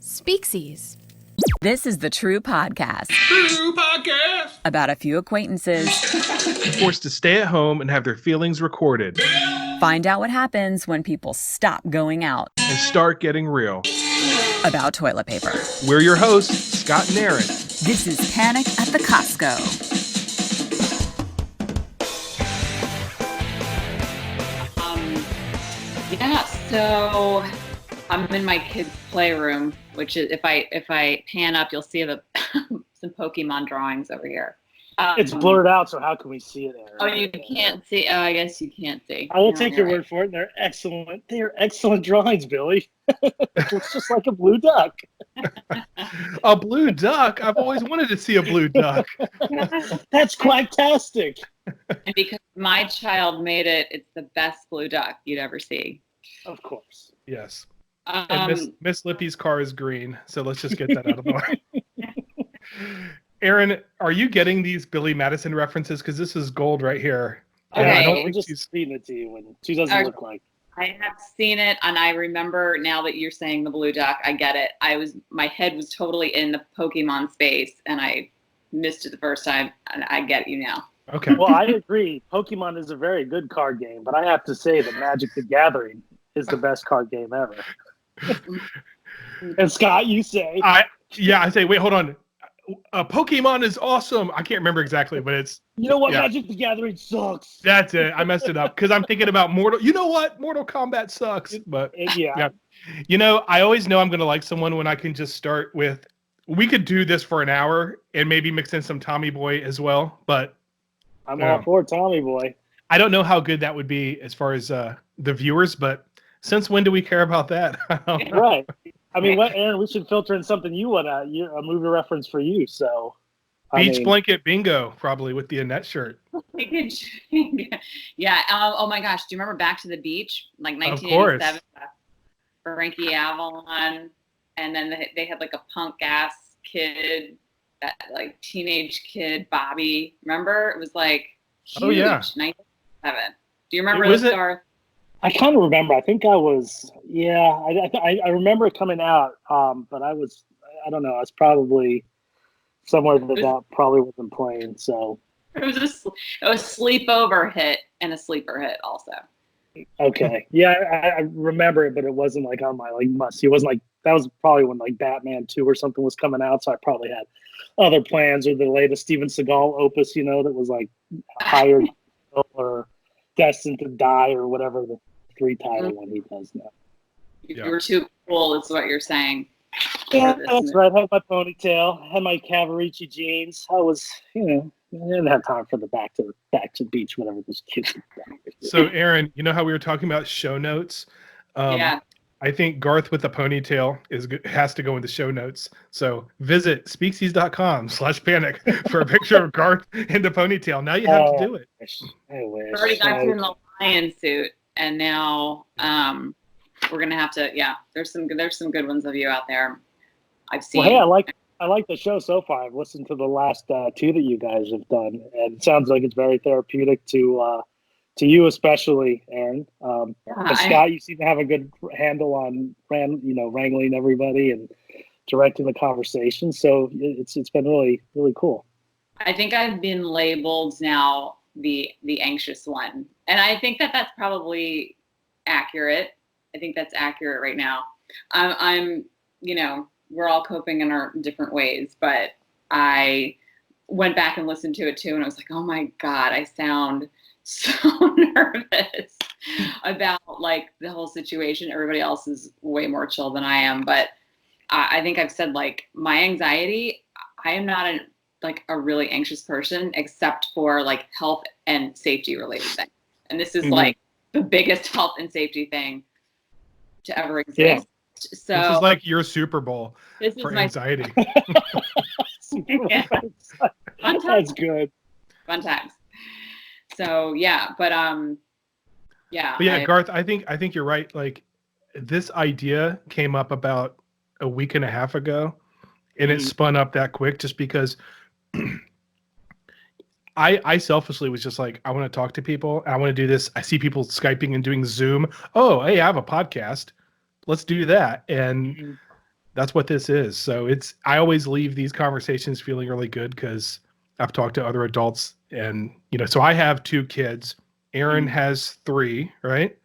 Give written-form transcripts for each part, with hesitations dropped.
Speaksies. This is the True Podcast. True Podcast. About a few acquaintances Forced to stay at home and have their feelings recorded. find out what happens when people stop going out. And start getting real. About toilet paper. We're your hosts, Scott and Erin. This is Panic at the Costco. So I'm in my kids' playroom, which is if I pan up, you'll see some Pokemon drawings over here. It's blurred out, so how can we see it, Erin? Oh, you can't see. Oh, I guess you can't see. I will take your word for it. They're excellent. They are excellent drawings, Billy. It looks just like a blue duck. A blue duck? I've always wanted to see a blue duck. That's quacktastic. And because my child made it, it's the best blue duck you'd ever see. Of course. Yes. And Miss Lippy's car is green, so let's just get that out of the way. Erin, are you getting these Billy Madison references? Because this is gold right here. Okay. I don't We're think just she's... reading it to you when she doesn't look like. I have seen it, and I remember now that you're saying the blue duck. I get it. My head was totally in the Pokemon space, and I missed it the first time, and I get you now. Okay. Well, I agree. Pokemon is a very good card game, but I have to say that Magic the Gathering is the best card game ever. And Scott, you say? I say, wait, hold on. Pokemon is awesome. I can't remember exactly, but it's... You know what? Yeah. Magic the Gathering sucks. That's it. I messed it up because I'm thinking about Mortal... You know what? Mortal Kombat sucks. But Yeah. You know, I always know I'm going to like someone when I can just start with... We could do this for an hour and maybe mix in some Tommy Boy as well, but... I'm all for Tommy Boy. I don't know how good that would be as far as the viewers, but since when do we care about that? Right. I mean, Erin, we should filter in something you want a movie reference for you. So, Beach blanket bingo, probably with the Annette shirt. Yeah. Oh my gosh. Do you remember Back to the Beach, like 1987? Frankie Avalon, and then they had like a punk ass kid, that like teenage kid, Bobby. Remember? It was like huge. Oh yeah. 1997. Do you remember this, Garth? I kind of remember. I think I was. Yeah, I remember it coming out. But I don't know. I was probably somewhere that probably wasn't playing. So It was a sleepover hit and a sleeper hit also. Okay. Yeah, I remember it, but it wasn't like on my must. It wasn't like that was probably when like Batman 2 or something was coming out. So I probably had other plans, or the latest Steven Seagal opus, that was like Hired or Destined to Die or whatever the 3 title one he does now. You were too cool, is what you're saying. Yeah, that's right. I had my ponytail, had my Cavaricci jeans. I was, I didn't have time for the back to the beach, whatever those kids are. So, Erin, you know how we were talking about show notes? Yeah. I think Garth with the ponytail has to go in the show notes. So visit speaksies.com/panic for a picture of Garth in the ponytail. Now you have to do it. I wish. I already got you in the lion suit, and now we're gonna have to. Yeah, there's some good ones of you out there. I've seen. Well, hey, I like the show so far. I've listened to the last 2 that you guys have done, and it sounds like it's very therapeutic to you, especially, Erin. But Scott, you seem to have a good handle on wrangling everybody and directing the conversation. So it's been really, really cool. I think I've been labeled now the anxious one, and I think that's probably accurate. I think that's accurate right now. I'm we're all coping in our different ways, but I went back and listened to it too, and I was like, oh my God, I sound so nervous about like the whole situation. Everybody else is way more chill than I am, but I think I've said like my anxiety, I am not a really anxious person except for like health and safety related things. And this is like the biggest health and safety thing to ever exist. Yeah. So this is like your Super Bowl for anxiety. Yeah. That's good. Fun times. So yeah, but yeah. But yeah, Garth, I think you're right. Like this idea came up about a week and a half ago, and it spun up that quick just because I selfishly was just like, I want to talk to people. I want to do this. I see people Skyping and doing Zoom. Oh, hey, I have a podcast. Let's do that. And That's what this is. So I always leave these conversations feeling really good because I've talked to other adults and, so I have 2 kids. Erin has 3, right?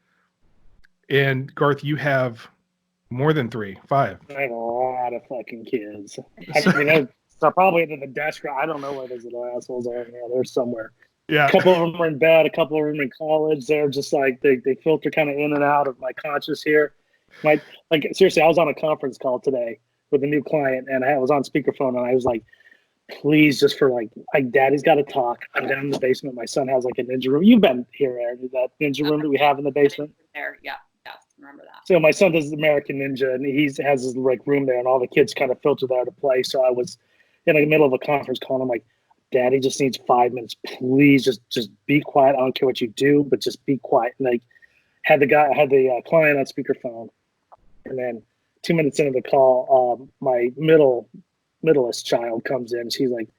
And Garth, you have more than 3, 5. I have a lot of fucking kids. I mean, they're probably under the desk. I don't know where those little assholes are. Yeah, they're somewhere. Yeah. A couple of them are in bed. A couple of them are in college. They're just like, they filter kind of in and out of my conscious here. Like seriously, I was on a conference call today with a new client, and I was on speakerphone, and I was like, please, just for like daddy's got to talk. I'm down in the basement. My son has like a ninja room. You've been here, Erin, that ninja room that we have in the basement. There, yeah, yes, remember that. So my son does American Ninja, and he has his like room there, and all the kids kind of filter there to play. So I was in the middle of a conference call, and I'm like, Daddy just needs 5 minutes. Please, just be quiet. I don't care what you do, but just be quiet. And I had the client on speakerphone, and then 2 minutes into the call, my middleest child comes in. She's like,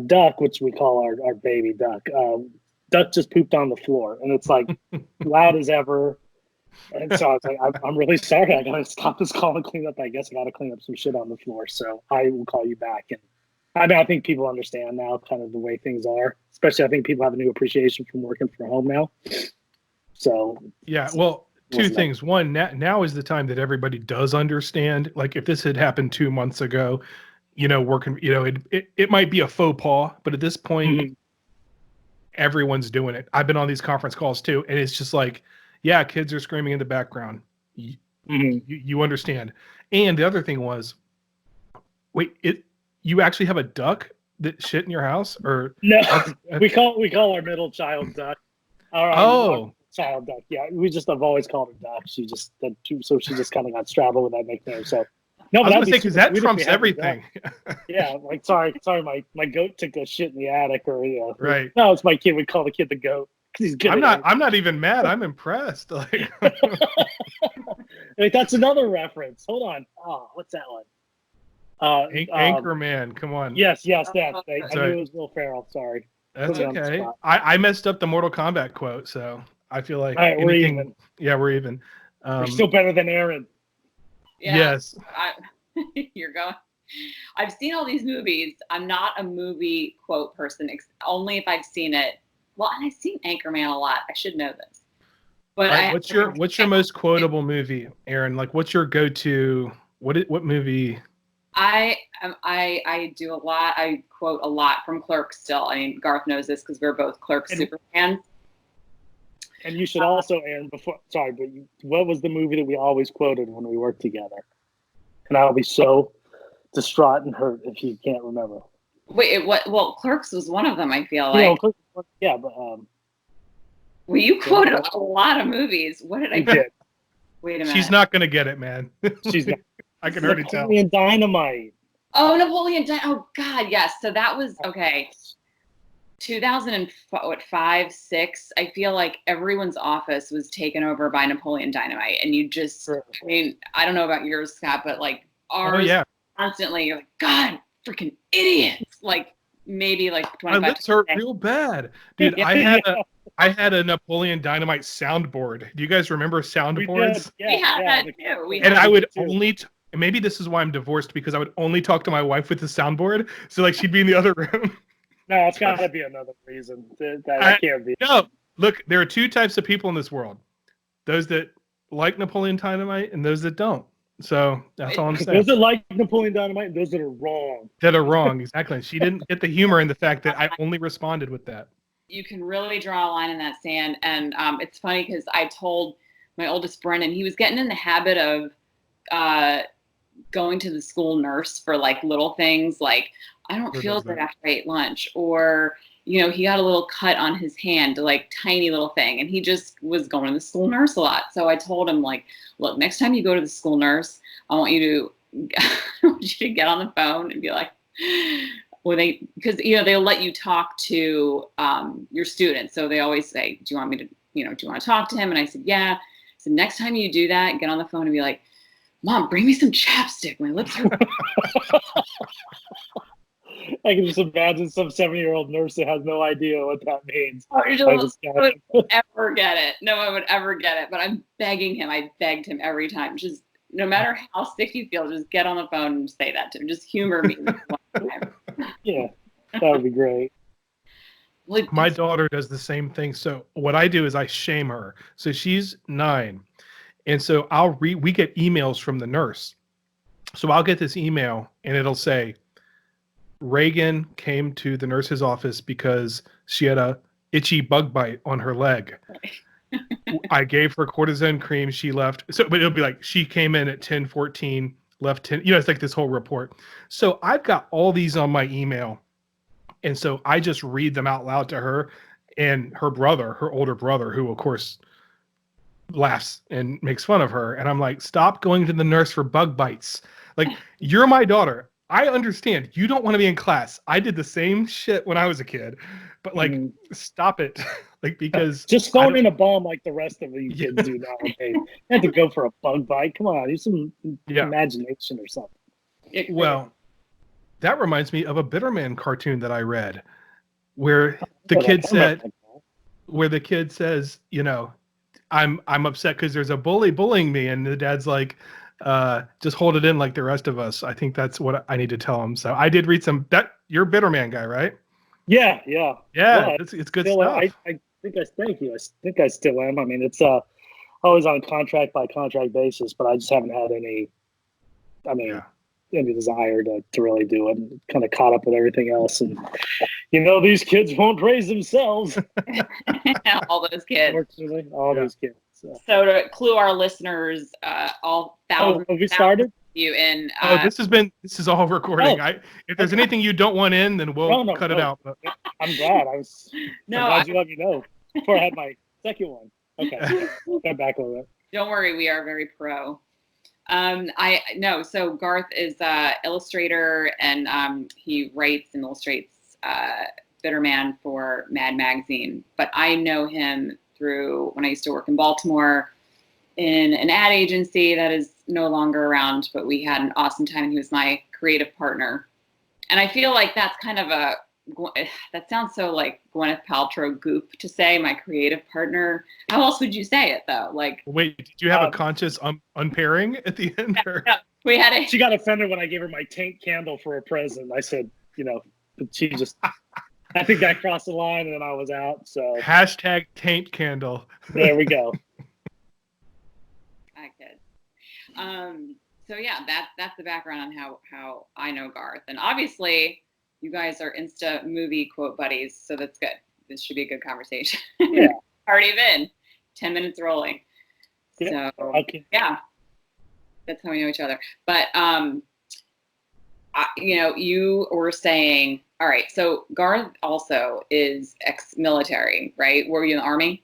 Duck, which we call our baby Duck. Duck just pooped on the floor, and it's like loud as ever. And so I was like, I'm really sorry. I gotta stop this call and clean up. I guess I gotta clean up some shit on the floor. So I will call you back. And I think people understand now kind of the way things are. Especially, I think people have a new appreciation from working from home now. So yeah, well, 2 things. One, now is the time that everybody does understand. Like if this had happened 2 months ago, working, it might be a faux pas, but at this point, everyone's doing it. I've been on these conference calls too, and it's just like, yeah, kids are screaming in the background. You understand. And the other thing was, wait, you actually have a duck that shit in your house, or no? we call our middle child Duck. Our child Duck. Yeah, I've always called her Duck. She just kind of got straddled with that nickname. So no, I was going to say, because that trumps everything. Yeah, like sorry, my goat took a shit in the attic, or right. No, it's my kid. We call the kid the goat because he's good. I'm not even mad. I'm impressed. Like, that's another reference. Hold on. Oh, what's that one? Anchorman. Come on. Yes, that. I knew it was Will Ferrell. Sorry. That's okay. I messed up the Mortal Kombat quote, so I feel like all right, we're even. Yeah, we're even. We're still better than Erin. Yeah, yes. You're going. I've seen all these movies. I'm not a movie quote person, only if I've seen it. Well, and I've seen Anchorman a lot. I should know this. But right, what's your most quotable movie, Erin? Like, what's your go-to? What movie? I do a lot. I quote a lot from Clerks still. I mean, Garth knows this because we're both Clerks super fans. And you should also, Erin, what was the movie that we always quoted when we worked together? And I'll be so distraught and hurt if you can't remember. Wait, what? Well, Clerks was one of them, I feel like. Yeah, but well, you quoted a lot of movies. What did I do? Wait a minute. She's not going to get it, man. She's not. I can already tell. Napoleon Dynamite. Oh, Napoleon Dynamite. Oh, God, yes. So that was, okay. 2005, 6, I feel like everyone's office was taken over by Napoleon Dynamite. And you just, I mean, I don't know about yours, Scott, but like ours, constantly, you're like, God, freaking idiots. Like maybe like 25. My lips hurt real bad. Dude, I had a Napoleon Dynamite soundboard. Do you guys remember soundboards? We had that too. And I would only, maybe this is why I'm divorced, because I would only talk to my wife with the soundboard. So like she'd be in the other room. No, it's got to be another reason. That can't be. No, look, there are 2 types of people in this world. Those that like Napoleon Dynamite and those that don't. So that's all I'm saying. Those that like Napoleon Dynamite and those that are wrong. That are wrong, exactly. She didn't get the humor in the fact that I only responded with that. You can really draw a line in that sand. And it's funny because I told my oldest Brendan, he was getting in the habit of going to the school nurse for like little things like, I don't feel good after I ate lunch, or, he got a little cut on his hand, like tiny little thing. And he just was going to the school nurse a lot. So I told him like, look, next time you go to the school nurse, I want you to get on the phone and be like, because they'll let you talk to your students. So they always say, do you want to talk to him? And I said, yeah. So next time you do that, get on the phone and be like, Mom, bring me some chapstick. My lips hurt. I can just imagine some 7-year-old nurse that has no idea what that means. I would ever get it. No one would ever get it. But I'm begging him. I begged him every time. Just no matter how sick you feel, just get on the phone and say that to him. Just humor me one time. Yeah, that would be great. Like, My daughter does the same thing. So what I do is I shame her. So she's 9. And so we get emails from the nurse. So I'll get this email and it'll say, Reagan came to the nurse's office because she had a itchy bug bite on her leg. I gave her cortisone cream. She left. So, but it'll be like, she came in at 10:14, left 10, it's like this whole report. So I've got all these on my email. And so I just read them out loud to her and her brother, her older brother, who of course laughs and makes fun of her. And I'm like, stop going to the nurse for bug bites. Like, you're my daughter. I understand you don't want to be in class. I did the same shit when I was a kid, but like, stop it. Like, because just phone in a bomb like the rest of you kids do nowadays. You have to go for a bug bite. Come on, use some imagination or something. Well, that reminds me of a Bitterman cartoon that I read where the kid says, I'm upset because there's a bully bullying me. And the dad's like, just hold it in like the rest of us. I think that's what I need to tell him. So I did read you're a Bitterman guy, right? Yeah. Well, it's good stuff. I thank you. I think I still am. I mean, it's always on a contract by contract basis, but I just haven't had any desire to really do it. And kind of caught up with everything else. And, these kids won't raise themselves. All those kids. Unfortunately, all those kids. So to clue our listeners, all thousands. Have we started? You in? This is all recording. If there's anything you don't want in, then we'll cut it out. But I'm glad. I'm glad you let me know before I had my second one. Okay, get back a little bit. Don't worry, we are very pro. So Garth is an illustrator and he writes and illustrates Bitterman for Mad Magazine. But I know him through when I used to work in Baltimore in an ad agency that is no longer around, but we had an awesome time and he was my creative partner. And I feel like that's kind of that sounds so like Gwyneth Paltrow goop to say, my creative partner. How else would you say it though? Like, wait, did you have a conscious unpairing at the end? We had She got offended when I gave her my taint candle for a present. I said, she just, I think I crossed the line and then I was out. So #taint candle. There we go. I could. So yeah, that's the background on how I know Garth, and obviously you guys are Insta movie quote buddies, so that's good. This should be a good conversation. Yeah. Already been 10 minutes rolling. Yeah. So Okay. yeah, that's how we know each other. But you were saying, all right. So Garth also is ex-military, right? Were you in the Army?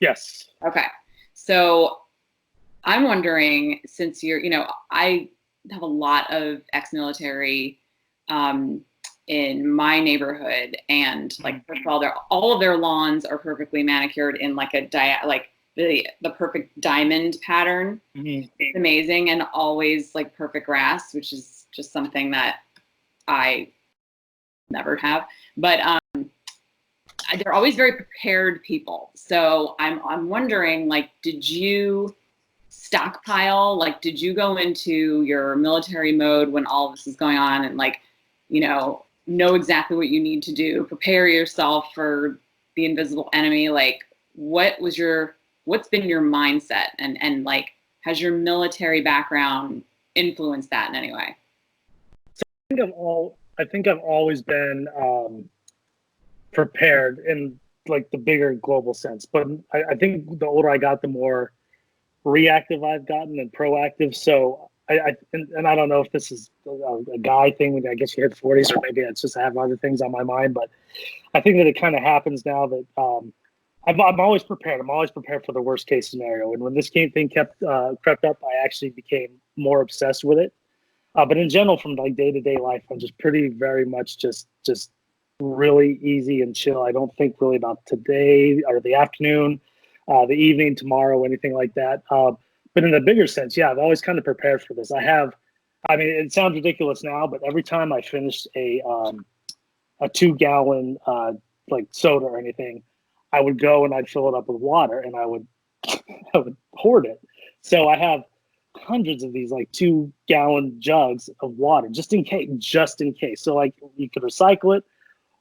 Yes. Okay. So I'm wondering, since I have a lot of ex-military in my neighborhood, and like first of all of their lawns are perfectly manicured in like the perfect diamond pattern. Mm-hmm. It's amazing, and always like perfect grass, which is just something that I never have. But they're always very prepared people. So I'm wondering, like, did you stockpile? Like, did you go into your military mode when all of this is going on and like, know exactly what you need to do, prepare yourself for the invisible enemy? Like, what's been your mindset, and like, has your military background influenced that in any way? So I think I've always been prepared in like the bigger global sense, but I think the older I got, the more reactive I've gotten and proactive. So I don't know if this is a guy thing. I guess you hit 40s, or maybe it's just I have other things on my mind. But I think that it kind of happens now that I'm always prepared. I'm always prepared for the worst case scenario. And when this thing crept up, I actually became more obsessed with it. But in general, from like day to day life, I'm just very much just really easy and chill. I don't think really about today or the afternoon, the evening, tomorrow, anything like that. But in the bigger sense, yeah, I've always kind of prepared for this. It sounds ridiculous now, but every time I finished a 2-gallon like soda or anything, I would go and I'd fill it up with water and I would hoard it. So I have hundreds of these like 2-gallon jugs of water just in case. So like you could recycle it,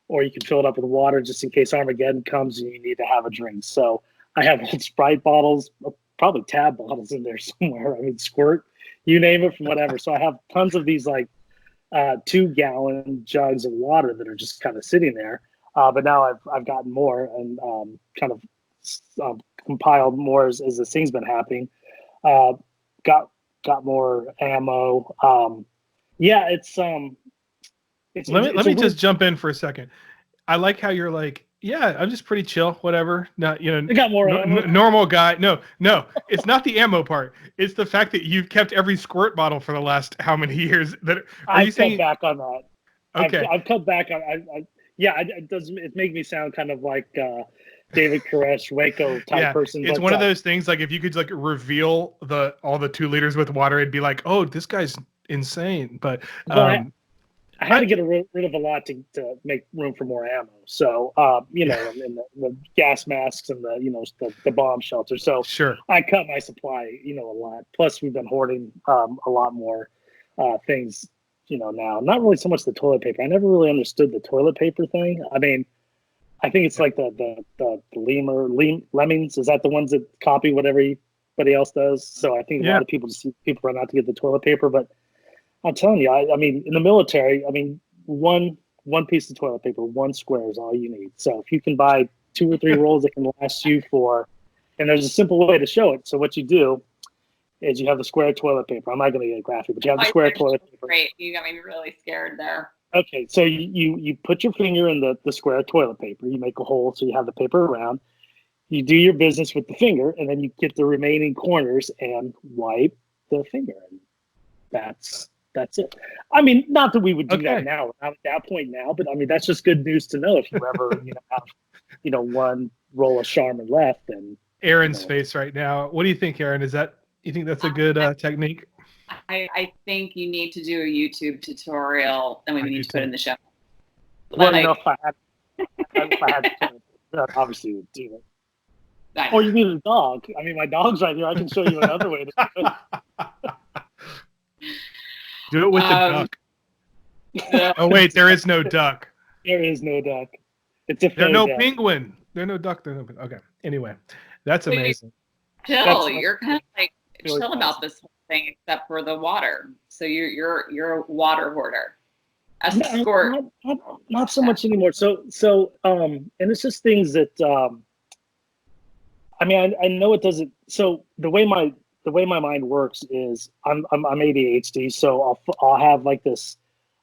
or you can fill it up with water just in case Armageddon comes and you need to have a drink. So I have old Sprite bottles, probably Tab bottles in there somewhere. I mean, Squirt, you name it, from whatever. So I have tons of these like 2-gallon jugs of water that are just kind of sitting there. But now I've gotten more and kind of compiled more as this thing's been happening. Got more ammo. Yeah, it's let me just jump in for a second. I like how you're like, yeah, I'm just pretty chill, whatever. Not, you know, I got more ammo. Normal guy. No, it's not the ammo part. It's the fact that you've kept every Squirt bottle for the last how many years? That I've cut back on that. Okay, I've cut back on. It makes me sound kind of like David Koresh, Waco type person. It's one of those things. Like if you could like reveal all the 2 liters with water, it'd be like, oh, this guy's insane. But I had to get rid of a lot to make room for more ammo. So, you know, and the gas masks and the bomb shelter. So sure, I cut my supply, a lot. Plus, we've been hoarding a lot more things, now. Not really so much the toilet paper. I never really understood the toilet paper thing. I mean, I think it's like the Lemmings. Is that the ones that copy what everybody else does? So I think a lot of people run out to get the toilet paper, but I'm telling you, I mean, in the military, I mean, one piece of toilet paper, 1 square is all you need. So if you can buy 2 or 3 rolls that can last you and there's a simple way to show it. So what you do is you have the square toilet paper. I'm not going to get graphic, but you have the square toilet paper. Great, you got me really scared there. Okay, so you put your finger in the square toilet paper. You make a hole so you have the paper around. You do your business with the finger, and then you get the remaining corners and wipe the finger. And that's it. I mean, not that we would do that now. We're not at that point now, but I mean, that's just good news to know if you ever, have, 1 roll of Charmin left. And Erin's face right now. What do you think, Erin? You think that's a good technique? I think you need to do a YouTube tutorial, and we need to put it in the show. Well, if I had to, obviously would do it. Or you need a dog. I mean, my dog's right here. I can show you another way to do it. Do it with the duck. Oh wait, there is no duck. There is no duck. It's a There's no penguin. There's no duck. There's no penguin. Okay. Anyway, that's amazing. Chill. You're kind of like chill about this whole thing, except for the water. So you're a water hoarder. Not so much anymore. So and it's just things that I mean, I know it doesn't. So the way my mind works is I'm ADHD, so I'll have like this.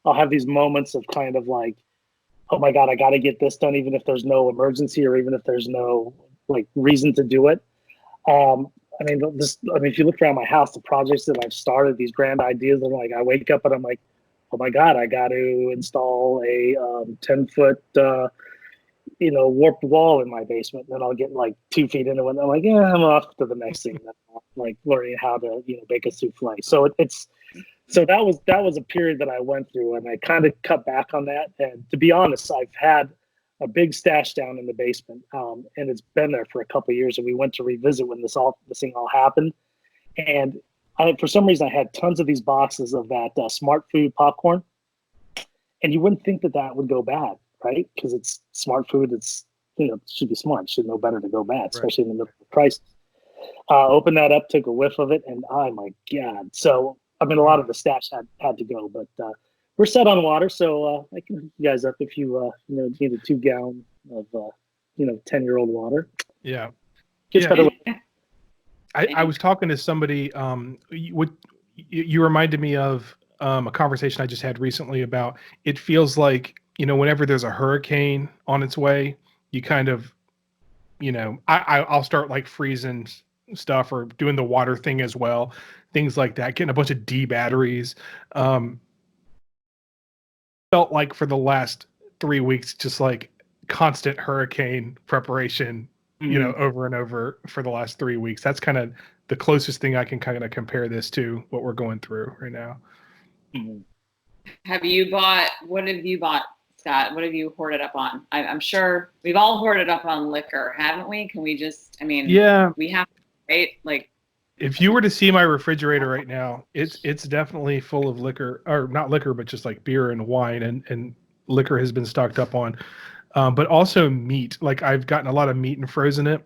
I'll have these moments of kind of like, oh my God, I got to get this done, even if there's no emergency or even if there's no like reason to do it. I mean, if you look around my house, the projects that I've started, these grand ideas, and like I wake up and I'm like, oh my God, I got to install a 10-foot warped wall in my basement. And then I'll get like 2 feet into it. And I'm like, yeah, I'm off to the next thing. I'm like learning how to bake a souffle. So that was a period that I went through, and I kind of cut back on that. And to be honest, I've had a big stash down in the basement, and it's been there for a couple of years. And we went to revisit when this thing all happened, and for some reason I had tons of these boxes of that Smart Food popcorn, and you wouldn't think that would go bad, right? Because it's Smart Food. It's it should be smart. It should know better to go bad, especially in the middle of the crisis. Opened that up, took a whiff of it, and oh my God! So I mean, a lot of the stash had to go, but we're set on water, so I can hook you guys up if you need a 2-gallon of 10-year-old water. Yeah. Gets better. I was talking to somebody. You reminded me of a conversation I just had recently about. It feels like whenever there's a hurricane on its way, you kind of, I'll start like freezing stuff or doing the water thing as well, things like that. Getting a bunch of D batteries. Felt like for the last 3 weeks, just like constant hurricane preparation, over and over for the last 3 weeks. That's kind of the closest thing I can kind of compare this to what we're going through right now. What have you bought, Scott? What have you hoarded up on? I'm sure we've all hoarded up on liquor, haven't we? Can we just, we have, right? Like, If you were to see my refrigerator right now, it's definitely full of liquor, or not liquor, but just like beer and wine, and liquor has been stocked up on. But also meat. Like I've gotten a lot of meat and frozen it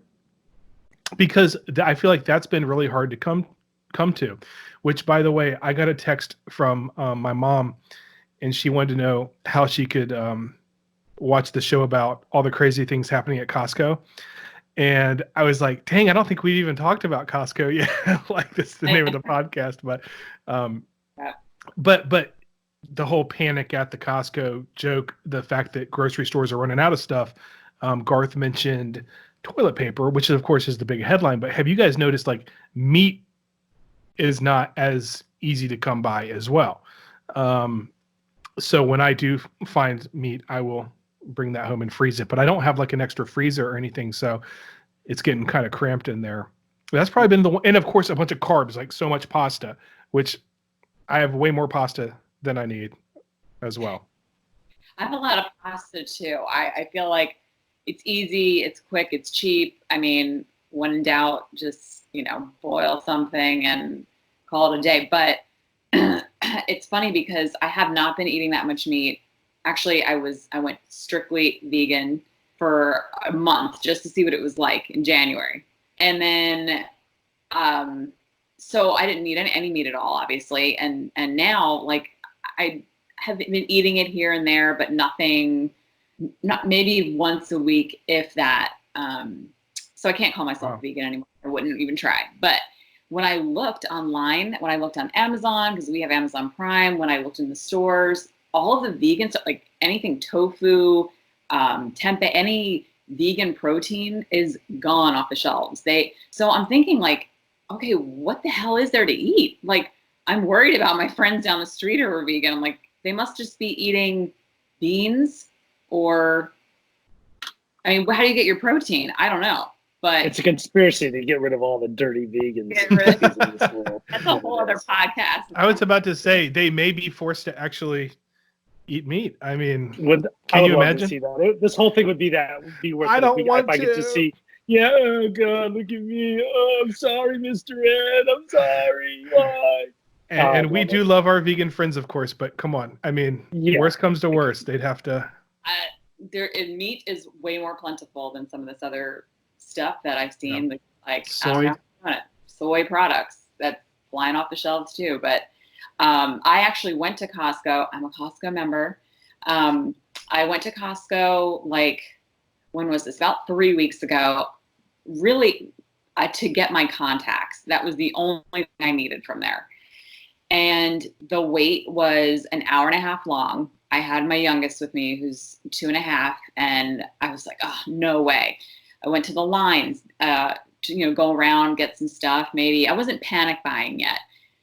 because I feel like that's been really hard to come to. Which, by the way, I got a text from my mom, and she wanted to know how she could watch the show about all the crazy things happening at Costco. And I was like, dang, I don't think we've even talked about Costco yet. Like, this is the name of the podcast. But the whole panic at the Costco joke, the fact that grocery stores are running out of stuff. Garth mentioned toilet paper, which of course is the big headline. But have you guys noticed, like, meat is not as easy to come by as well? So when I do find meat, I will bring that home and freeze it, but I don't have like an extra freezer or anything, so it's getting kind of cramped in there. That's probably been the one, and of course a bunch of carbs, like so much pasta, which I have way more pasta than I need as well. I have a lot of pasta too. I feel like it's easy, it's quick, it's cheap. I mean, when in doubt, just boil something and call it a day. But it's funny because I have not been eating that much meat. Actually, I went strictly vegan for a month just to see what it was like in January. And then, so I didn't eat any meat at all, obviously. And now, like, I have been eating it here and there, but nothing, not maybe once a week, if that. So I can't call myself vegan anymore. I wouldn't even try. But when I looked online, when I looked on Amazon, because we have Amazon Prime, when I looked in the stores, all of the vegan stuff, like anything tofu, tempeh, any vegan protein is gone off the shelves. So I'm thinking like, okay, what the hell is there to eat? Like, I'm worried about my friends down the street who are vegan. I'm like, they must just be eating beans or, I mean, how do you get your protein? I don't know. But it's a conspiracy to get rid of all the dirty vegans. That's a whole other podcast. I was about to say they may be forced to actually eat meat. I mean, can you imagine? To see that. This whole thing would be worth I don't want if I get to see. Yeah, oh God, look at me. Oh, I'm sorry, Mr. Ed. I'm sorry. Why? And we do love our vegan friends, of course, but come on. I mean, worst comes to worst, they'd have to. Meat is way more plentiful than some of this other stuff that I've seen, like soy. Soy products that flying off the shelves too. But I actually went to Costco. I'm a Costco member. I went to Costco, like, when was this? About 3 weeks ago, really to get my contacts. That was the only thing I needed from there. And the wait was an hour and a half long. I had my youngest with me, who's 2.5, and I was like, oh, no way. I went to the lines to go around, get some stuff. Maybe I wasn't panic buying yet.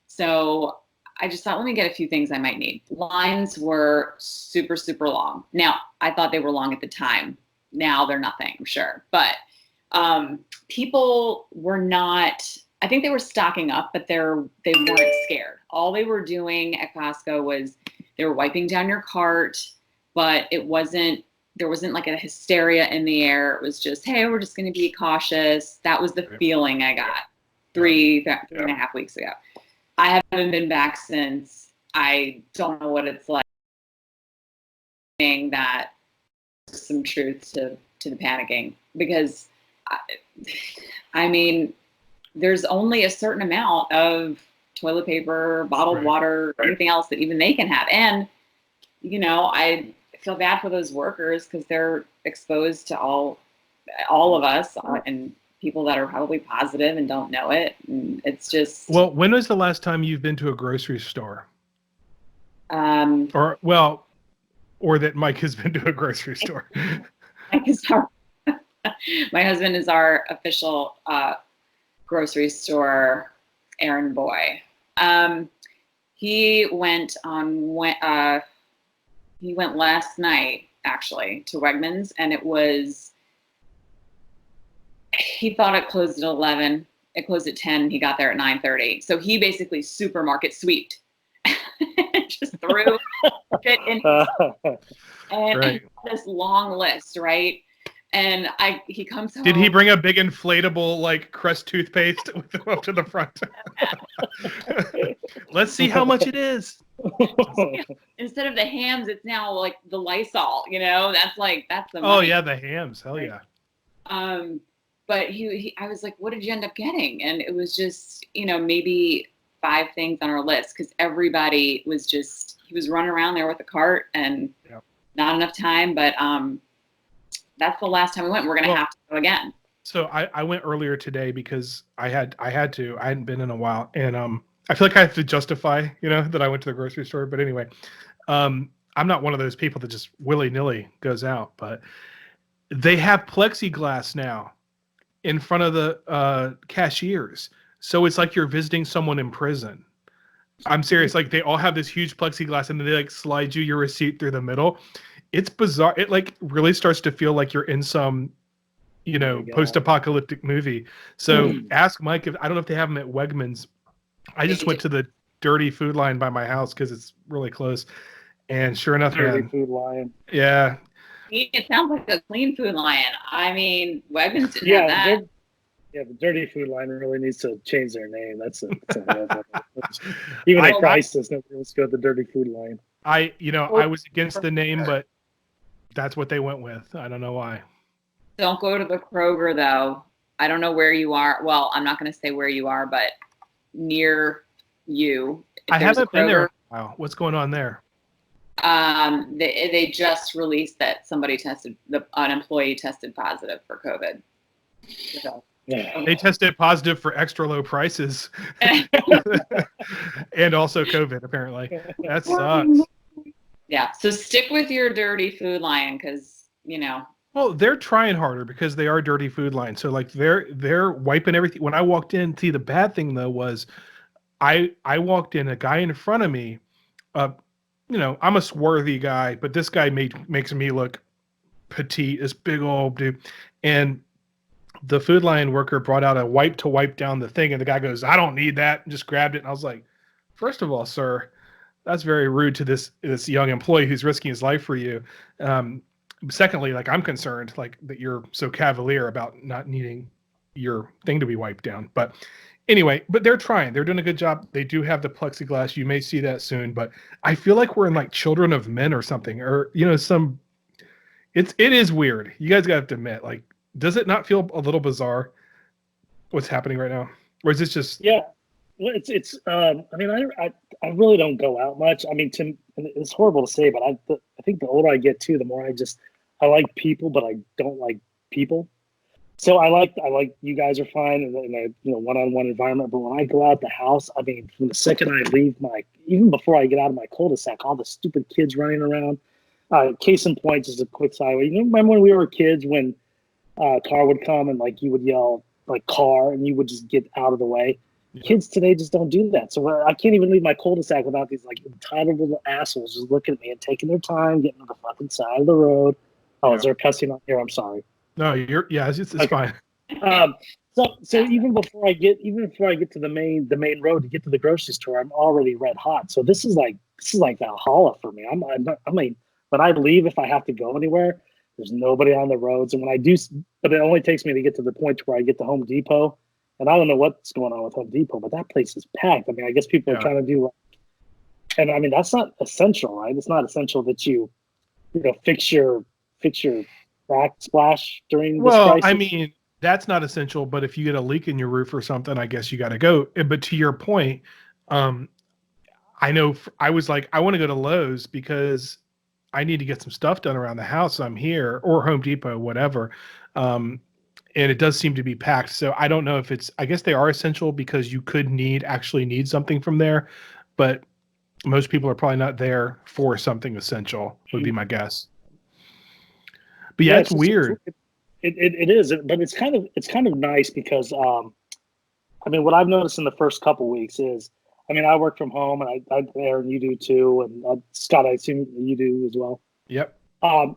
So I just thought, let me get a few things I might need. Lines were super, super long. Now, I thought they were long at the time. Now they're nothing, I'm sure. But people were not, I think they were stocking up, but they weren't scared. All they were doing at Costco was they were wiping down your cart, but there wasn't like a hysteria in the air. It was just, hey, we're just going to be cautious. That was the feeling I got three and a half weeks ago. I haven't been back since. I don't know what it's like. Saying that some truth to the panicking, because I mean, there's only a certain amount of toilet paper, bottled water, or anything else that even they can have. And, I feel bad for those workers because they're exposed to all of us and people that are probably positive and don't know it. And it's just. Well, when was the last time you've been to a grocery store? Or that Mike has been to a grocery store. My husband is our official grocery store errand boy. He went last night actually to Wegmans, and he thought it closed at 11. It closed at 10. He got there at 9:30. So he basically supermarket sweeped. Just threw it in. And this long list, right? And he comes home. Did he bring a big inflatable like Crest toothpaste with him up to the front? Let's see how much it is. Instead of the hams, it's now like the Lysol. That's the money. Oh yeah, the hams. Hell yeah. But I was like, what did you end up getting? And it was just, maybe 5 things on our list because everybody was he was running around there with a cart and not enough time. But that's the last time we went. We're going to have to go again. So I went earlier today because I had to. I hadn't been in a while. And I feel like I have to justify, that I went to the grocery store. But anyway, I'm not one of those people that just willy-nilly goes out. But they have plexiglass now in front of the cashiers. So it's like you're visiting someone in prison. I'm serious. Like they all have this huge plexiglass and then they like slide you your receipt through the middle. It's bizarre. It like really starts to feel like you're in some, post-apocalyptic movie. So ask Mike I don't know if they have them at Wegmans. I just went to the dirty food line by my house because it's really close. And sure enough, dirty food line. Yeah. It sounds like a clean food line. I mean, Wegmans didn't have that. The dirty food line really needs to change their name. That's even at crisis, nobody wants to go to the dirty food line. I was against the name, but that's what they went with. I don't know why. Don't go to the Kroger, though. I don't know where you are. Well, I'm not going to say where you are, but near you. I haven't been there. Wow. What's going on there? They just released that an employee tested positive for COVID. So, They tested positive for extra low prices. And also COVID, apparently. That sucks. Yeah. So stick with your dirty food line because, Well, they're trying harder because they are dirty food line. So like they're wiping everything. When I walked in, see the bad thing though was I walked in, a guy in front of me, I'm a swarthy guy, but this guy makes me look petite, this big old dude. And the food line worker brought out a wipe to wipe down the thing, and the guy goes, "I don't need that," and just grabbed it. And I was like, first of all, sir, that's very rude to this young employee who's risking his life for you. Secondly, like I'm concerned like that you're so cavalier about not needing your thing to be wiped down. But anyway, but they're trying. They're doing a good job. They do have the plexiglass. You may see that soon, but I feel like we're in like Children of Men or something, or it is weird. You guys got to admit, like, does it not feel a little bizarre what's happening right now? Or is this just... Yeah. Well, it's I mean, I really don't go out much. I mean, it's horrible to say, but I think the older I get too, the more I like people, but I don't like people. So I like you guys are fine in a one-on-one environment, but when I go out the house, I mean, from the second I leave even before I get out of my cul-de-sac, all the stupid kids running around. Case in point, just a quick sideway. You remember when we were kids when a car would come and like you would yell like car and you would just get out of the way? Kids today just don't do that. So I can't even leave my cul-de-sac without these like entitled little assholes just looking at me and taking their time, getting to the fucking side of the road. Oh, Is there cussing on here? I'm sorry. No, it's okay. Fine. So even before I get to the main road to get to the grocery store, I'm already red hot. So this is like Valhalla for me. I mean, when I leave, if I have to go anywhere, there's nobody on the roads, and when I do, but it only takes me to get to the point where I get to Home Depot. And I don't know what's going on with Home Depot, but that place is packed. I mean, I guess people are trying to do, and I mean that's not essential, right? It's not essential that you fix your backsplash during this crisis. I mean that's not essential. But if you get a leak in your roof or something, I guess you got to go. But to your point, I know I was like, I want to go to Lowe's because I need to get some stuff done around the house. I'm here, or Home Depot, whatever. And it does seem to be packed. So I don't know if I guess they are essential because you could actually need something from there. But most people are probably not there for something essential, would be my guess. But yeah, it's weird. It is, but it's kind of nice because, I mean, what I've noticed in the first couple weeks is, I mean, I work from home and Erin, you do too. And Scott, I assume you do as well. Yep. I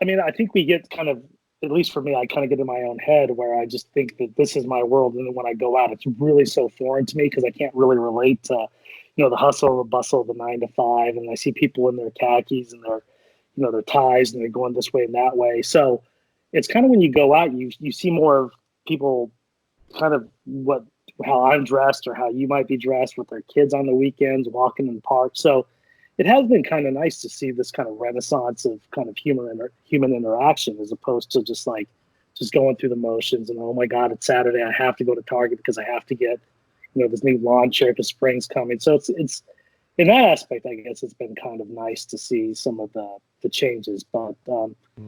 mean, I think we get kind of, at least for me, I kind of get in my own head where I just think that this is my world. And then when I go out, it's really so foreign to me because I can't really relate to, the hustle, the bustle of the 9 to 5. And I see people in their khakis and their ties and they're going this way and that way. So it's kind of when you go out, you see more of people kind of how I'm dressed or how you might be dressed with their kids on the weekends, walking in the park. So it has been kind of nice to see this kind of renaissance of kind of human interaction, as opposed to just going through the motions and, oh my God, it's Saturday, I have to go to Target because I have to get, this new lawn chair because spring's coming. So it's in that aspect, I guess it's been kind of nice to see some of the changes. But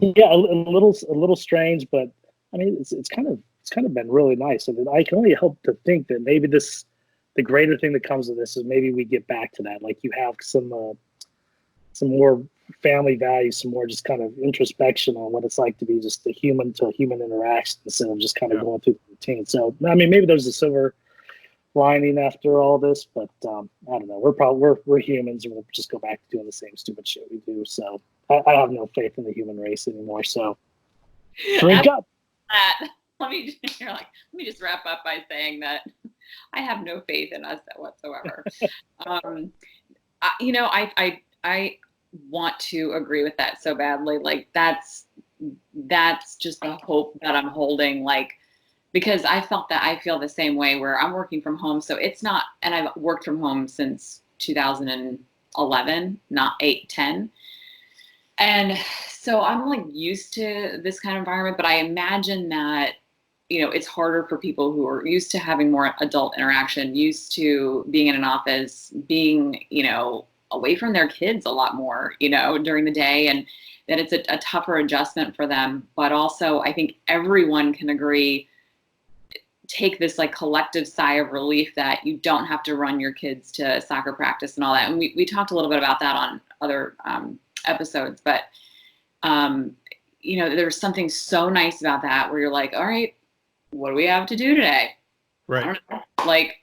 yeah, a little strange, but I mean, it's kind of been really nice. I mean, I can only hope to think that maybe the greater thing that comes of this is maybe we get back to that. Like, you have some more family values, some more just kind of introspection on what it's like to be just a human to human interaction instead of just kind of going through the routine. So, I mean, maybe there's a silver lining after all this, but I don't know. We're humans, and we'll just go back to doing the same stupid shit we do. So I have no faith in the human race anymore. So drink up. Let me just wrap up by saying that I have no faith in us whatsoever. I want to agree with that so badly. Like, that's just the hope that I'm holding. Like, because I feel the same way, where I'm working from home. So it's not, and I've worked from home since 2011, not 8, 10. And so I'm like used to this kind of environment, but I imagine that, it's harder for people who are used to having more adult interaction, used to being in an office, being, away from their kids a lot more, during the day, and that it's a tougher adjustment for them. But also, I think everyone can agree, take this like collective sigh of relief that you don't have to run your kids to soccer practice and all that. And we talked a little bit about that on other episodes, but there's something so nice about that, where you're like, all right, what do we have to do today? Right. I don't know. Like,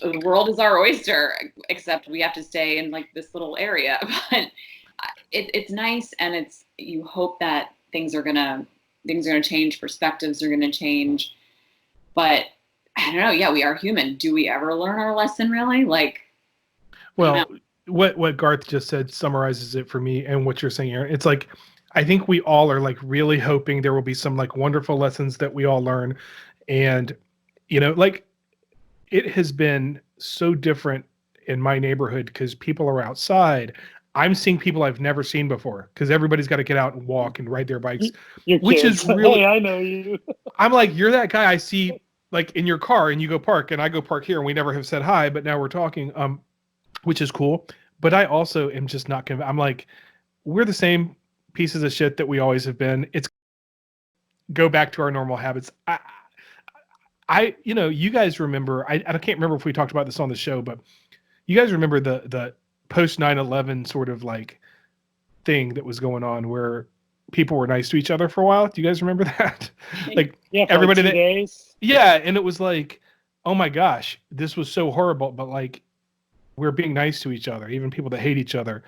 the world is our oyster, except we have to stay in like this little area. But it's nice, and you hope that things are gonna change, perspectives are gonna change. But I don't know. Yeah, we are human. Do we ever learn our lesson, really? Like, well, what Garth just said summarizes it for me, and what you're saying, Erin. It's like, I think we all are like really hoping there will be some like wonderful lessons that we all learn. And, like, it has been so different in my neighborhood because people are outside. I'm seeing people I've never seen before because everybody's got to get out and walk and ride their bikes, which is really, hey, I know you. I'm like, you're that guy I see like in your car and you go park and I go park here and we never have said hi, but now we're talking, which is cool. But I also am just not convinced. I'm like, we're the same pieces of shit that we always have been. It's go back to our normal habits. You guys remember, I can't remember if we talked about this on the show, but you guys remember the post 9/11 sort of like thing that was going on where people were nice to each other for a while. Do you guys remember that? Like, yeah, for everybody like 2 days. Yeah. And it was like, oh my gosh, this was so horrible, but like, we're being nice to each other, even people that hate each other.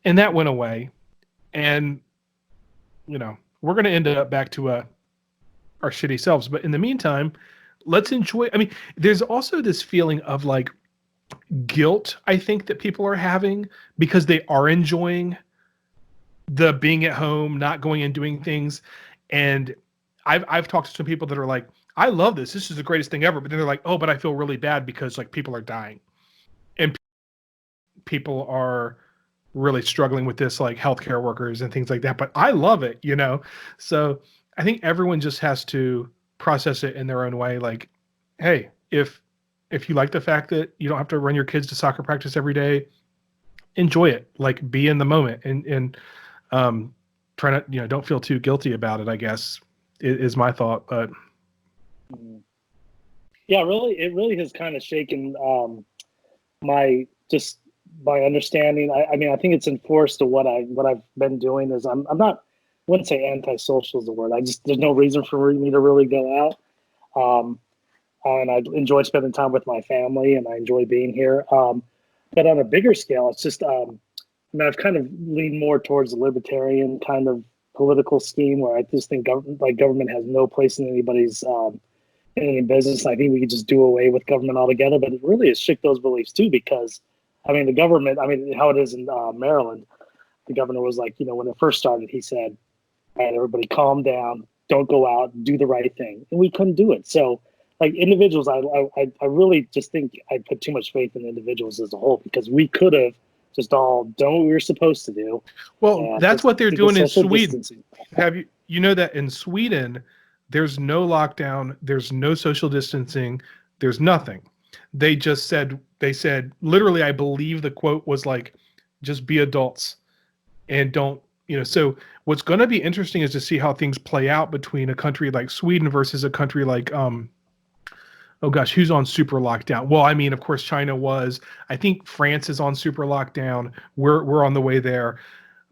And that went away. And, we're going to end up back to our shitty selves. But in the meantime, let's enjoy. I mean, there's also this feeling of like guilt, I think, that people are having because they are enjoying the being at home, not going and doing things. And I've talked to some people that are like, I love this. This is the greatest thing ever. But then they're like, oh, but I feel really bad because like people are dying. And people are really struggling with this, like healthcare workers and things like that. But I love it, So I think everyone just has to process it in their own way. Like, hey, if you like the fact that you don't have to run your kids to soccer practice every day, enjoy it. Like, be in the moment and try not, don't feel too guilty about it, I guess, is my thought. But yeah, it really has kind of shaken my understanding. I mean, I think it's enforced to what I've been doing is I'm not, I wouldn't say antisocial is the word. There's no reason for me to really go out. And I enjoy spending time with my family and I enjoy being here. But on a bigger scale, it's just, I've kind of leaned more towards the libertarian kind of political scheme where I just think government has no place in anybody's in any business. I think we could just do away with government altogether, but it really has shook those beliefs too, because the government, how it is in Maryland, the governor was like, when it first started, he said, right, everybody calm down, don't go out, do the right thing. And we couldn't do it. So like individuals, I really just think I put too much faith in individuals as a whole, because we could have just all done what we were supposed to do. Well, that's what they're doing in Sweden. Distancing. You know that in Sweden, there's no lockdown, there's no social distancing, there's nothing. They said literally, I believe the quote was like, just be adults and don't, so what's going to be interesting is to see how things play out between a country like Sweden versus a country like, oh gosh, who's on super lockdown? Well, I mean, of course, China was. I think France is on super lockdown. We're on the way there.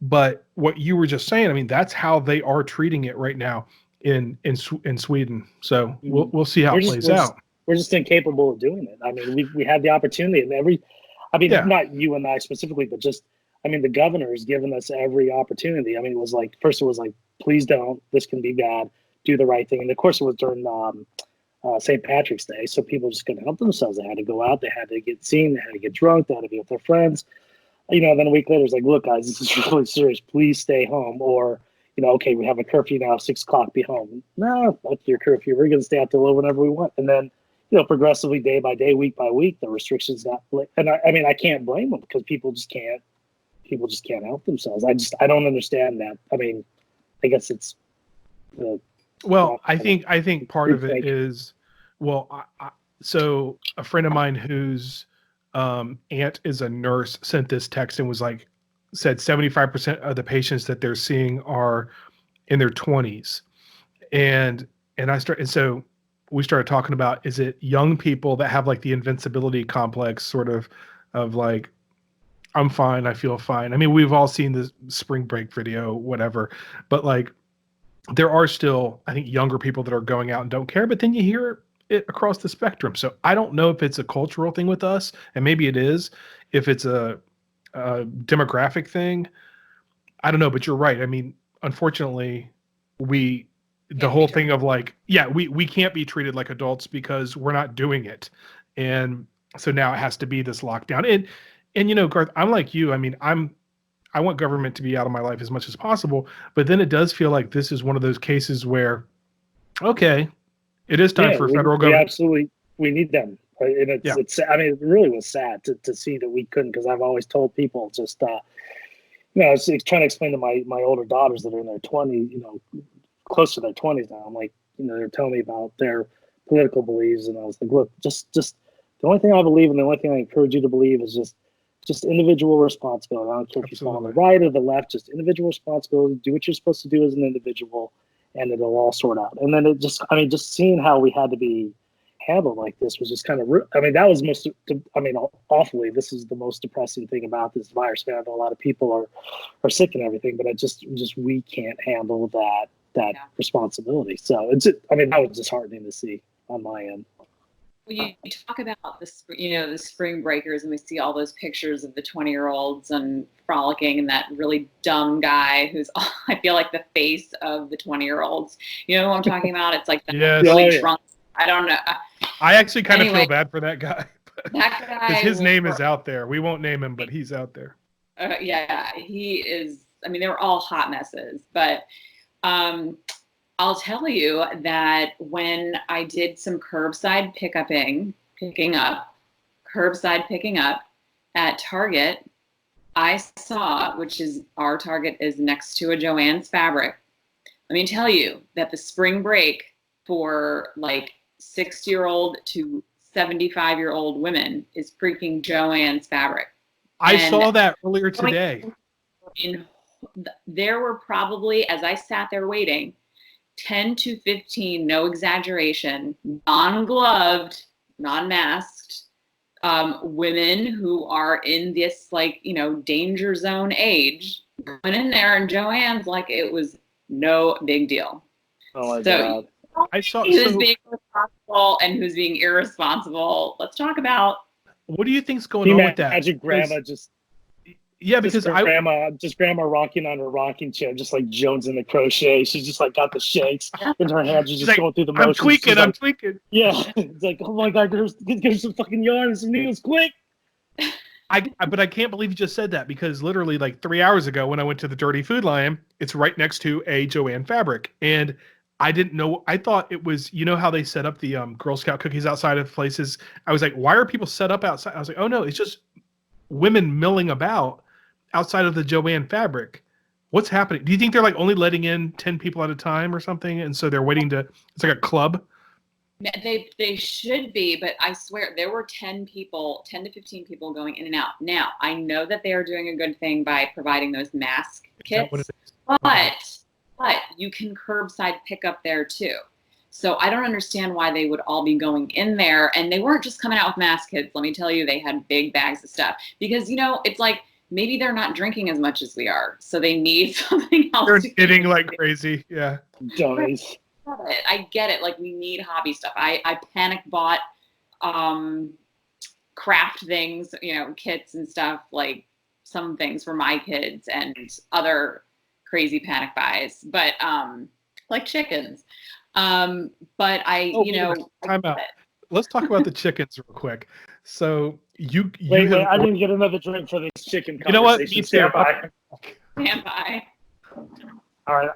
But what you were just saying, I mean, that's how they are treating it right now in Sweden. So we'll see how it plays out. We're just incapable of doing it. I mean, we had the opportunity, and not you and I specifically, but just, I mean, the governor has given us every opportunity. I mean, it was like, first it was like, please don't, this can be bad, do the right thing. And of course it was during St. Patrick's Day, so people just couldn't help themselves. They had to go out, they had to get seen, they had to get drunk, they had to be with their friends. Then a week later, it's like, look, guys, this is really serious. Please stay home. Or, okay, we have a curfew now, 6 o'clock, be home. No, that's your curfew. We're going to stay out till whenever we want. And then, progressively, day by day, week by week, the restrictions got. And I mean, I can't blame them, because people just can't help themselves. I don't understand that. I mean, I guess it's. I think part of it is, so a friend of mine whose aunt is a nurse sent this text and said 75% of the patients that they're seeing are in their 20s. And so we started talking about, is it young people that have like the invincibility complex sort of like, I'm fine, I feel fine. I mean, we've all seen the spring break video, whatever, but like, there are still, I think, younger people that are going out and don't care, but then you hear it across the spectrum. So I don't know if it's a cultural thing with us, and maybe it is, if it's a demographic thing. I don't know, but you're right. I mean, unfortunately, the whole thing of like, we can't be treated like adults because we're not doing it. And so now it has to be this lockdown. And Garth, I'm like you. I mean, I want government to be out of my life as much as possible, but then it does feel like this is one of those cases where, okay, it is time for federal government. We need them. And it's I mean, it really was sad to see that we couldn't, because I've always told people just, I was trying to explain to my older daughters that are in their 20s, close to their 20s now. I'm like, they're telling me about their political beliefs, and I was like, look, just the only thing I believe, and the only thing I encourage you to believe, is just individual responsibility. I don't care if you fall on the right or the left, just individual responsibility. Do what you're supposed to do as an individual, and it'll all sort out. And then just seeing how we had to be handled like this was just kind of, that was awfully, this is the most depressing thing about this virus. I know a lot of people are sick and everything, but we can't handle that responsibility. So that was disheartening to see on my end. When you talk about the spring breakers, and we see all those pictures of the 20-year-olds and frolicking, and that really dumb guy who's, I feel like, the face of the 20-year-olds. You know what I'm talking about? It's like the really drunk. I don't know. I actually kind of feel bad for that guy. That guy. Because his name is out there. We won't name him, but he's out there. He is. I mean, they were all hot messes, but I'll tell you that when I did some curbside picking up at Target, I saw, which is, our Target is next to a Joann's Fabric. Let me tell you that the spring break for like 60-year-old to 75-year-old women is freaking Joann's Fabric. I saw that earlier today. There were probably, as I sat there waiting, 10 to 15, no exaggeration, non-gloved, non-masked women who are in this danger zone age went in there, and Joann's like it was no big deal. Oh my God. I saw who's being responsible and who's being irresponsible. Let's talk about. What do you think's going on with that? Imagine grandma just. Yeah, because grandma rocking on her rocking chair, just like Jones in the crochet. She's just like got the shakes in her hands. She's just going through the motions. I'm tweaking. Yeah, it's like, oh my God, get her some fucking yarn and some needles, quick. But I can't believe you just said that, because literally like 3 hours ago when I went to the Dirty Food Lion, it's right next to a Joanne Fabric, and I didn't know. I thought it was, you know how they set up the Girl Scout cookies outside of places. I was like, why are people set up outside? I was like, oh no, it's just women milling about outside of the Joanne Fabric. What's happening? Do you think they're like only letting in 10 people at a time or something, and so they're waiting to? It's like a club. They should be, but I swear there were 10 to 15 people going in and out. Now, I know that they are doing a good thing by providing those mask kits, but you can curbside pick up there too. So I don't understand why they would all be going in there. And they weren't just coming out with mask kits. Let me tell you, they had big bags of stuff, because, you know, it's like maybe they're not drinking as much as we are, so they need something else. They're eating like crazy. Yeah. Dummies. I get it. Like, we need hobby stuff. I panic bought craft things, you know, kits and stuff, like some things for my kids and other crazy panic buys, but like chickens. But time out. Let's talk about the chickens real quick. So wait, I didn't get another drink for this chicken conversation. You know what? Me too. Stand by. Stand by. All right.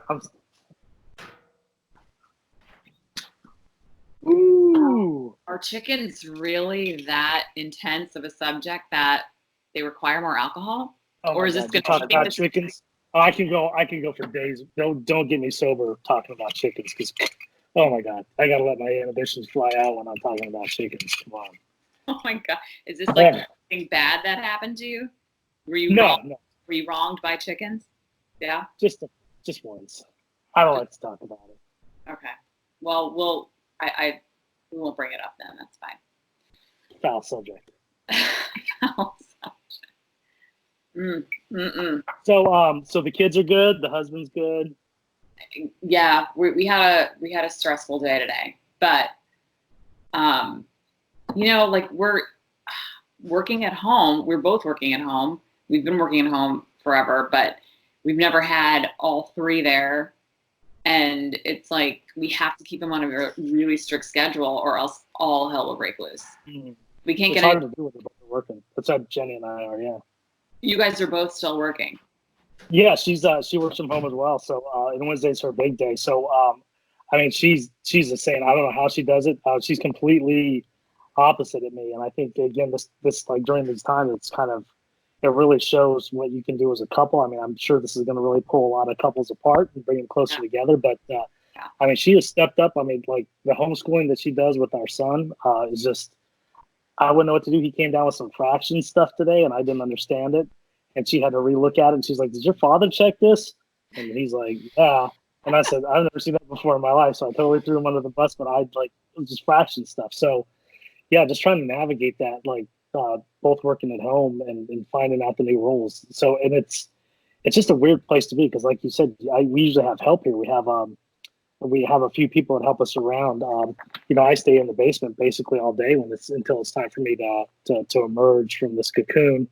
Ooh. Are chickens really that intense of a subject that they require more alcohol? Or is this going to talk about chickens? Oh, I can go for days. Don't get me sober talking about chickens, because, oh my God, I gotta let my inhibitions fly out when I'm talking about chickens. Come on. Oh my God, is this like something bad that happened to you? Were you Were you wronged by chickens? Yeah. Just once. I don't like to talk about it. Okay. Well, we won't bring it up then. That's fine. Foul subject. Foul subject. So the kids are good. The husband's good. Yeah, we had a stressful day today, but you know, like, we're working at home. We're both working at home. We've been working at home forever, but we've never had all three there. And it's like we have to keep them on a really strict schedule, or else all hell will break loose. Mm-hmm. We can't get hard to do when they're both working. That's how Jenny and I are. Yeah. You guys are both still working. Yeah, she works from home as well. So and Wednesday's her big day. So I mean, she's the same. I don't know how she does it. She's completely opposite of me, and I think again, this like during these times, it's kind of, it really shows what you can do as a couple. I mean, I'm sure this is going to really pull a lot of couples apart and bring them closer together. But I mean, she has stepped up. I mean, like the homeschooling that she does with our son is just, I wouldn't know what to do. He came down with some fraction stuff today, and I didn't understand it. And she had to relook at it. And she's like, "Did your father check this?" And he's like, "Yeah." And I said, "I've never seen that before in my life." So I totally threw him under the bus. But it was just fraction stuff. So yeah, just trying to navigate that, like both working at home and finding out the new rules. So, and it's just a weird place to be, because like you said, we usually have help here. We have a few people that help us around. You know, I stay in the basement basically all day until it's time for me to emerge from this cocoon,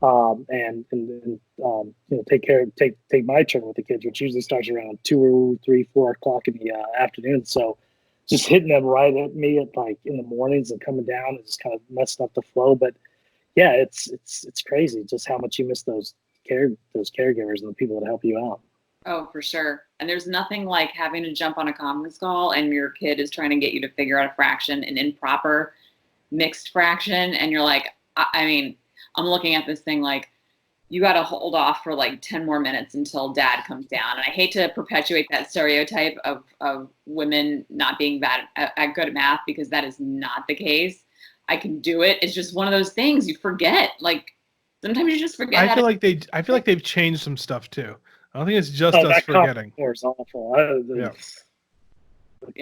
and you know, take my turn with the kids, which usually starts around 2, 3, 4 o'clock in the afternoon. So just hitting them right at me at like in the mornings and coming down and just kind of messing up the flow. But yeah, it's crazy just how much you miss those caregivers and the people that help you out. Oh, for sure. And there's nothing like having to jump on a conference call and your kid is trying to get you to figure out a fraction, an improper mixed fraction. And you're like, I mean, I'm looking at this thing like, you got to hold off for like 10 more minutes until dad comes down. And I hate to perpetuate that stereotype of women not being good at math, because that is not the case. I can do it. It's just one of those things you forget. Like, sometimes you just forget. I feel like they've changed some stuff too. I don't think it's just us forgetting. Core is awful. The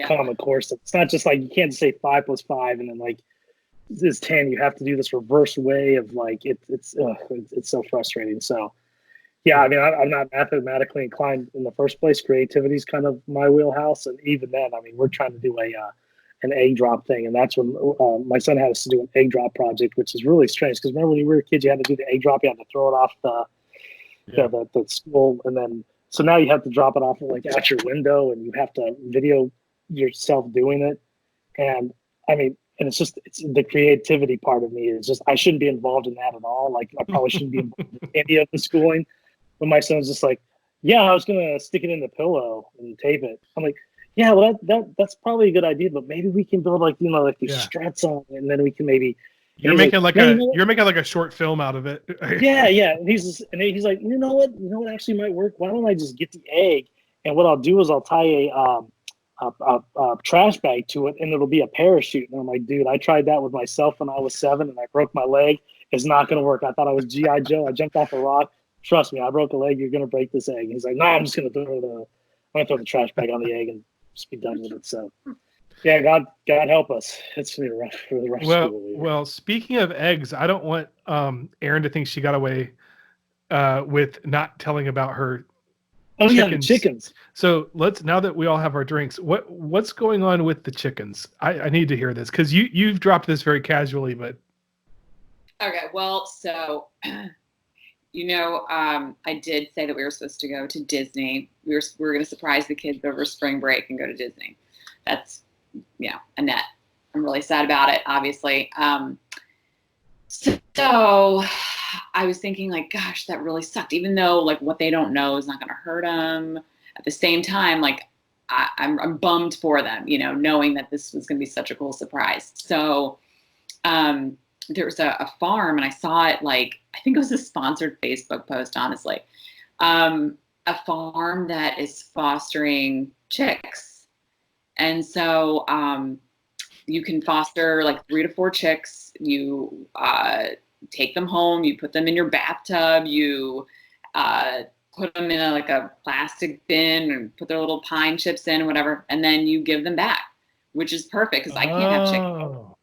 Common Core stuff. It's not just like, you can't say 5 + 5 and then like this is 10. You have to do this reverse way of like it's so frustrating. So yeah, I mean, I'm not mathematically inclined in the first place. Creativity is kind of my wheelhouse, and even then, I mean, we're trying to do an egg drop thing, and that's when my son had us to do an egg drop project, which is really strange, because remember when you were a kid, you had to do the egg drop, you had to throw it off the school, and then so now you have to drop it off like at your window, and you have to video yourself doing it. And I mean, And it's the creativity part of me is just, I shouldn't be involved in that at all. Like, I probably shouldn't be involved in any of the schooling. But my son's just like, yeah, I was going to stick it in the pillow and tape it. I'm like, yeah, well, that's probably a good idea, but maybe we can build like these struts on it, and then we can maybe. You're making you're making like a short film out of it. Yeah. And he's like, you know what actually might work? Why don't I just get the egg, and what I'll do is I'll tie a trash bag to it, and it'll be a parachute. And I'm like, dude, I tried that with myself when I was 7, and I broke my leg. It's not going to work. I thought I was G.I. Joe. I jumped off a rock. Trust me, I broke a leg. You're going to break this egg. And he's like, no, I'm going to throw the trash bag on the egg and just be done with it. So, yeah, God help us. It's going to be rough for the rest of the school year. Well, speaking of eggs, I don't want Erin to think she got away with not telling about her chickens. So now that we all have our drinks, what's going on with the chickens? I need to hear this because you've dropped this very casually, but okay. Well, so I did say that we were supposed to go to Disney. We were going to surprise the kids over spring break and go to Disney. That's Annette. I'm really sad about it, obviously. So I was thinking, like, gosh, that really sucked. Even though, like, what they don't know is not going to hurt them. At the same time, like, I'm bummed for them, knowing that this was going to be such a cool surprise. So there was a farm, and I saw it, like, I think it was a sponsored Facebook post, honestly. A farm that is fostering chicks. And so you can foster like 3 to 4 chicks. You take them home, you put them in your bathtub, you put them in a plastic bin and put their little pine chips in, whatever, and then you give them back, which is perfect because I can't have chickens.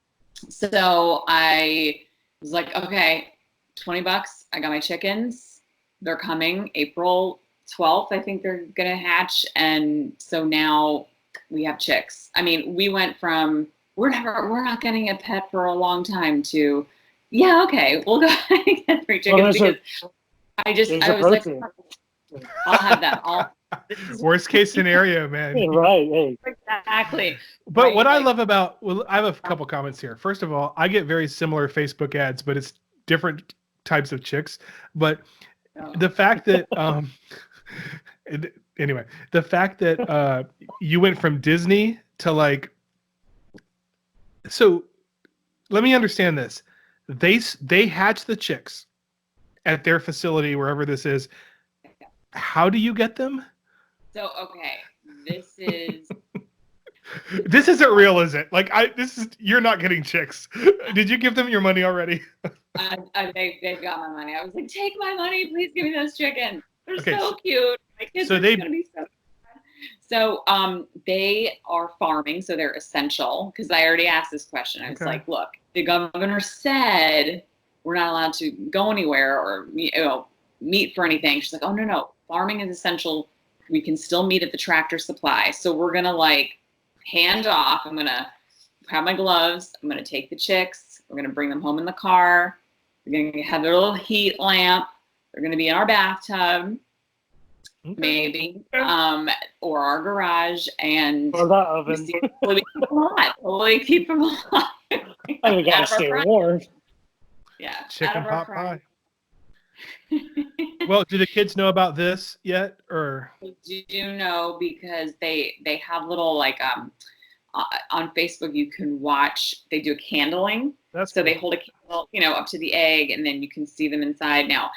So I was like, okay, $20. I got my chickens. They're coming April 12th. I think they're going to hatch. And so now we have chicks. I mean, we went from, we're not getting a pet for a long time to, yeah, okay, we'll go and get 3 chickens because I was like, I'll have that. Worst case scenario, man. Right. Hey. Exactly. But right, what I love about, I have a couple comments here. First of all, I get very similar Facebook ads, but it's different types of chicks. But the fact that, anyway, the fact that you went from Disney to like, so let me understand this. They hatch the chicks at their facility, wherever this is. How do you get them? So, okay, this is... This isn't real, is it? Like, you're not getting chicks. Did you give them your money already? They've got my money. I was like, take my money, please give me those chickens. They're so cute. My kids are going to be so fun. So they are farming, so they're essential. Because I already asked this question. I was like, look, the governor said we're not allowed to go anywhere or meet for anything. She's like, oh, no, farming is essential. We can still meet at the Tractor Supply. So we're going to like hand off. I'm going to have my gloves. I'm going to take the chicks. We're going to bring them home in the car. We're going to have their little heat lamp. They're going to be in our bathtub, maybe, or our garage. And or the oven. We keep them alive. We keep them alive. We got to stay warm. Yeah. Chicken pot pie. Well, do the kids know about this yet, or? They do know because they have little like on Facebook you can watch. They do a candling. So cool. They hold a candle, up to the egg, and then you can see them inside. Now,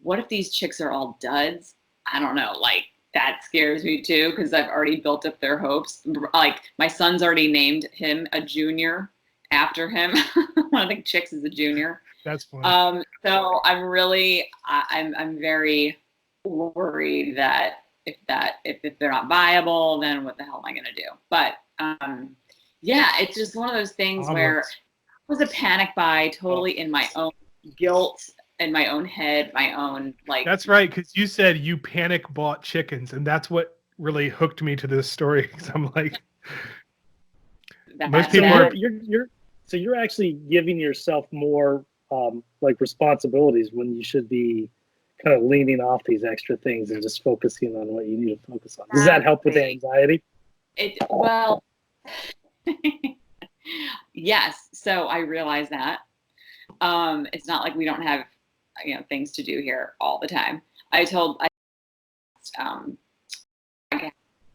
what if these chicks are all duds? I don't know. Like that scares me too because I've already built up their hopes. Like my son's already named him a junior after him. One of the chicks is a junior. That's funny. So I'm really, I'm very worried that if they're not viable, then what the hell am I going to do? But yeah, it's just one of those things where it was a panic buy, totally in my own guilt, in my own head, my own like. That's right, because you said you panic bought chickens, and that's what really hooked me to this story. Because I'm like, most people are. So you're actually giving yourself more. Like responsibilities when you should be kind of leaning off these extra things and just focusing on what you need to focus on. Does that help with the anxiety? Well, Yes. So I realize that. It's not like we don't have, things to do here all the time. I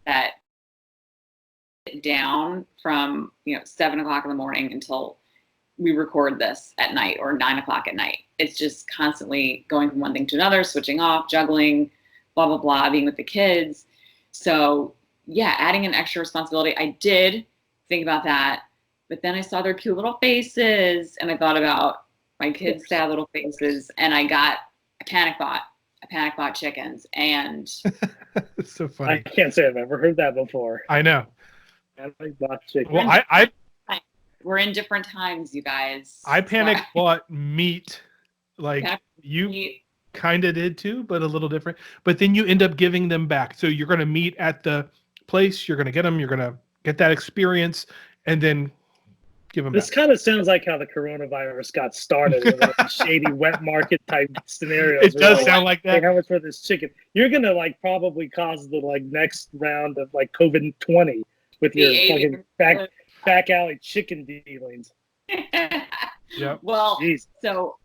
that down from 7 o'clock in the morning until we record this at night, or 9 o'clock at night. It's just constantly going from one thing to another, switching off, juggling, blah blah blah, being with the kids. So yeah, adding an extra responsibility. I did think about that, but then I saw their cute little faces, and I thought about my kids' sad little faces, and I panic bought chickens, and It's so funny. I can't say I've ever heard that before. I know. Panic bought chicken. Well, we're in different times, you guys. I panic bought meat, like you kind of did too, but a little different. But then you end up giving them back. So you're going to meet at the place, you're going to get them, you're going to get that experience, and then give them This back. kind of sounds like how the coronavirus got started, with like shady wet market type scenarios. It does sound like that. Hey, how much for this chicken? You're gonna probably cause the next round of COVID-20 with your fucking back alley chicken dealings. Yep. Well, Jeez. so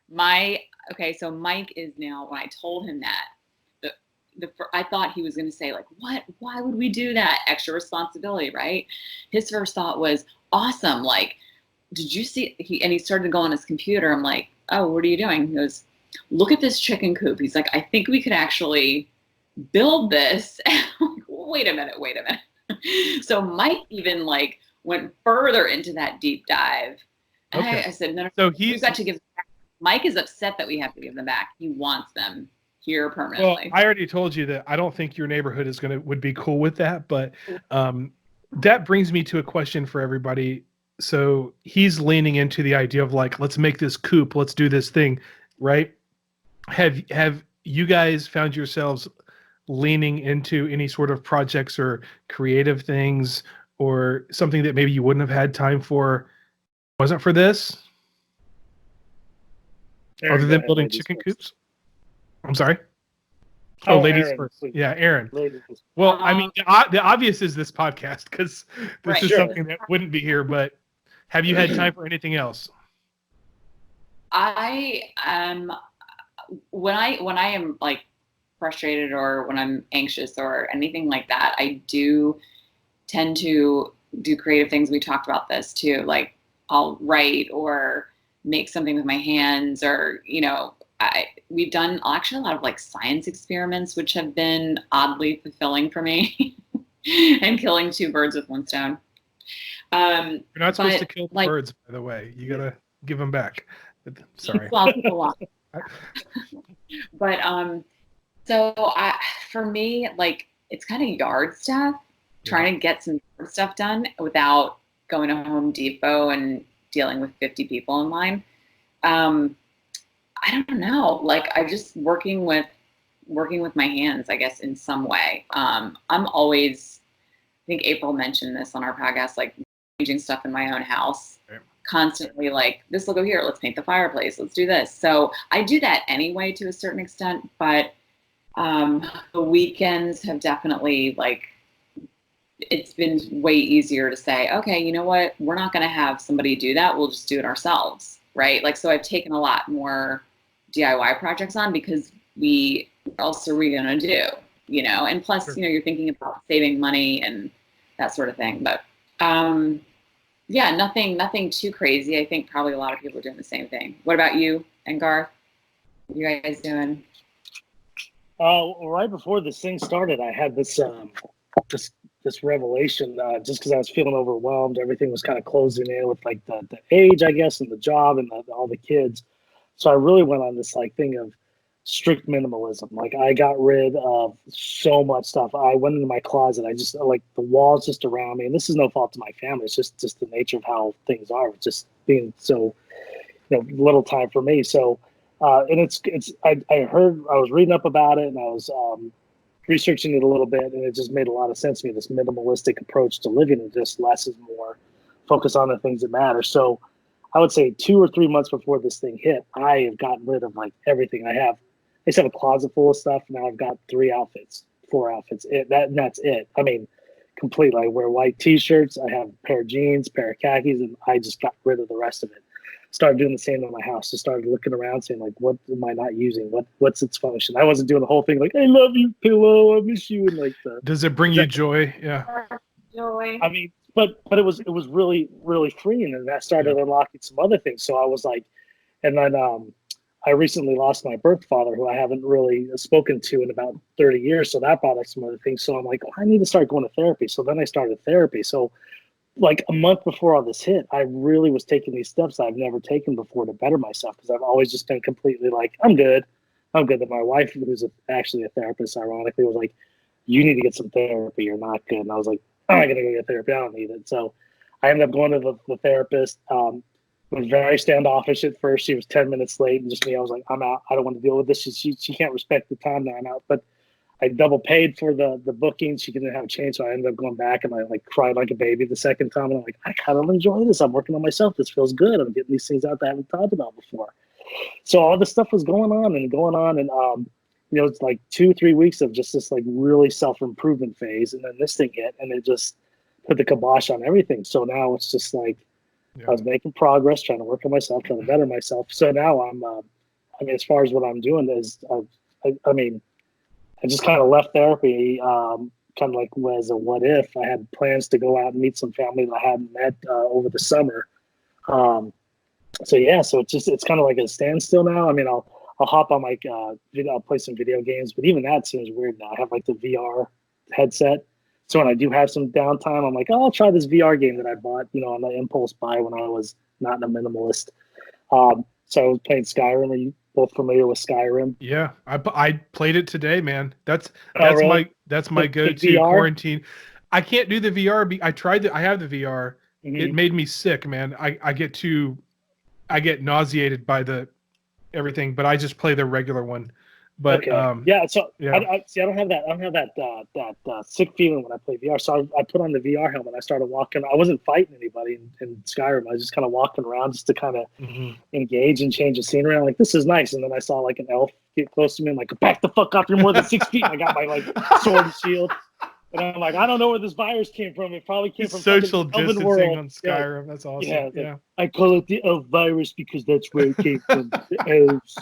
Mike is now, when I told him that, I thought he was going to say, like, what? Why would we do that? Extra responsibility, right? His first thought was, awesome. Like, did you see? He started to go on his computer. I'm like, oh, what are you doing? He goes, look at this chicken coop. He's like, I think we could actually build this. I'm like, wait a minute. So Mike even went further into that deep dive. And Okay. I said, no, So we've got to give them back. Mike is upset that we have to give them back. He wants them here permanently. Well, I already told you that I don't think your neighborhood would be cool with that, but that brings me to a question for everybody. So he's leaning into the idea of let's make this coop, let's do this thing, right? Have you guys found yourselves leaning into any sort of projects or creative things, or something that maybe you wouldn't have had time for, wasn't for this? Erin, Other than building chicken coops? I'm sorry. Oh, ladies Erin, first. please. Yeah, Erin. Ladies. Well, I mean, the obvious is this podcast, because this is Sure. something that wouldn't be here. But have you had time for anything else? I when I am frustrated, or when I'm anxious or anything like that, I do tend to do creative things. We talked about this too. Like, I'll write or make something with my hands, or we've done actually a lot of science experiments, which have been oddly fulfilling for me, and killing two birds with one stone. You're not supposed to kill the birds, by the way. You gotta give them back. Sorry. Well, but so for me, it's kind of yard stuff. Trying to get some yard stuff done without going to Home Depot and dealing with 50 people in line. I don't know. I just working with my hands, I guess, in some way. I'm always, I think April mentioned this on our podcast, changing stuff in my own house. Right. Constantly this will go here. Let's paint the fireplace. Let's do this. So I do that anyway to a certain extent, but the weekends have definitely it's been way easier to say, okay, you know what? We're not going to have somebody do that. We'll just do it ourselves. Right. So I've taken a lot more DIY projects on, because what else are we going to do? And plus, Sure. You're thinking about saving money and that sort of thing. But yeah, nothing too crazy. I think probably a lot of people are doing the same thing. What about you and Garth? What are you guys doing? Right before this thing started, I had this revelation, just because I was feeling overwhelmed. Everything was kind of closing in with the age, I guess, and the job, and all the kids. So I really went on this thing of strict minimalism. I got rid of so much stuff. I went into my closet. I just the walls just around me, and this is no fault to my family. It's just the nature of how things are. It's just being so little time for me. So and I was reading up about it, and I was researching it a little bit, and it just made a lot of sense to me, this minimalistic approach to living, and just less is more, focus on the things that matter. So I would say 2 or 3 months before this thing hit, I have gotten rid of everything I have. I used to have a closet full of stuff. Now I've got 3 outfits, 4 outfits. That's it. I mean, completely. I wear white T-shirts. I have a pair of jeans, pair of khakis, and I just got rid of the rest of it. Started doing the same in my house. Just started looking around, saying like, "What am I not using? What's its function?" I wasn't doing the whole thing like, "I love you, pillow. I miss you," and like the. Does it bring you joy? Yeah. Joy. I mean, but it was really really freeing, and that started unlocking some other things. So I was like, and then I recently lost my birth father, who I haven't really spoken to in about 30 years. So that brought up some other things. So I'm like, oh, I need to start going to therapy. So then I started therapy. So like a month before all this hit, I really was taking these steps I've never taken before to better myself, because I've always just been completely like, I'm good. That my wife, who's actually a therapist, ironically, was like, you need to get some therapy. You're not good. And I was like, I'm not going to go get therapy. I don't need it. So I ended up going to the therapist. Was very standoffish at first. She was 10 minutes late, and just me, I was like, I'm out. I don't want to deal with this. She can't respect the time that I'm out. But I double paid for the booking. She didn't have a change, so I ended up going back, and I like cried like a baby the second time. And I'm like, I kind of enjoy this. I'm working on myself. This feels good. I'm getting these things out that I haven't talked about before. So all this stuff was going on, and you know, it's like 2-3 weeks of just this like really self-improvement phase, and then this thing hit, and it just put the kibosh on everything. So now it's just like I was making progress, trying to work on myself, trying to better myself. So now I mean, as far as what I'm doing is, I just kind of left therapy, kind of like as a what if. I had plans to go out and meet some family that I hadn't met over the summer. So it's kind of like a standstill now. I mean, I'll hop on like I'll play some video games, but even that seems weird now. I have like the VR headset. So when I do have some downtime, I'm like, oh, I'll try this VR game that I bought, you know, on the impulse buy when I was not a minimalist. So I was playing Skyrim. Are you both familiar with Skyrim? Yeah, I played it today, man. That's really? my go-to quarantine. I can't do the VR. I tried I have the VR. Mm-hmm. It made me sick, man. I get nauseated by the everything, but I just play the regular one. But okay. I don't have that sick feeling when I play VR. So I put on the VR helmet. I started walking. I wasn't fighting anybody in Skyrim. I was just kind of walking around just to kind of engage and change the scenery. I'm like, this is nice. And then I saw like an elf get close to me. I'm like, back the fuck up! You're more than 6 feet. And I got my like sword and shield. And I'm like, I don't know where this virus came from. It probably came from social distancing world. on Skyrim. Yeah. That's awesome. Yeah. I call it the elf virus because that's where it came from. The elves.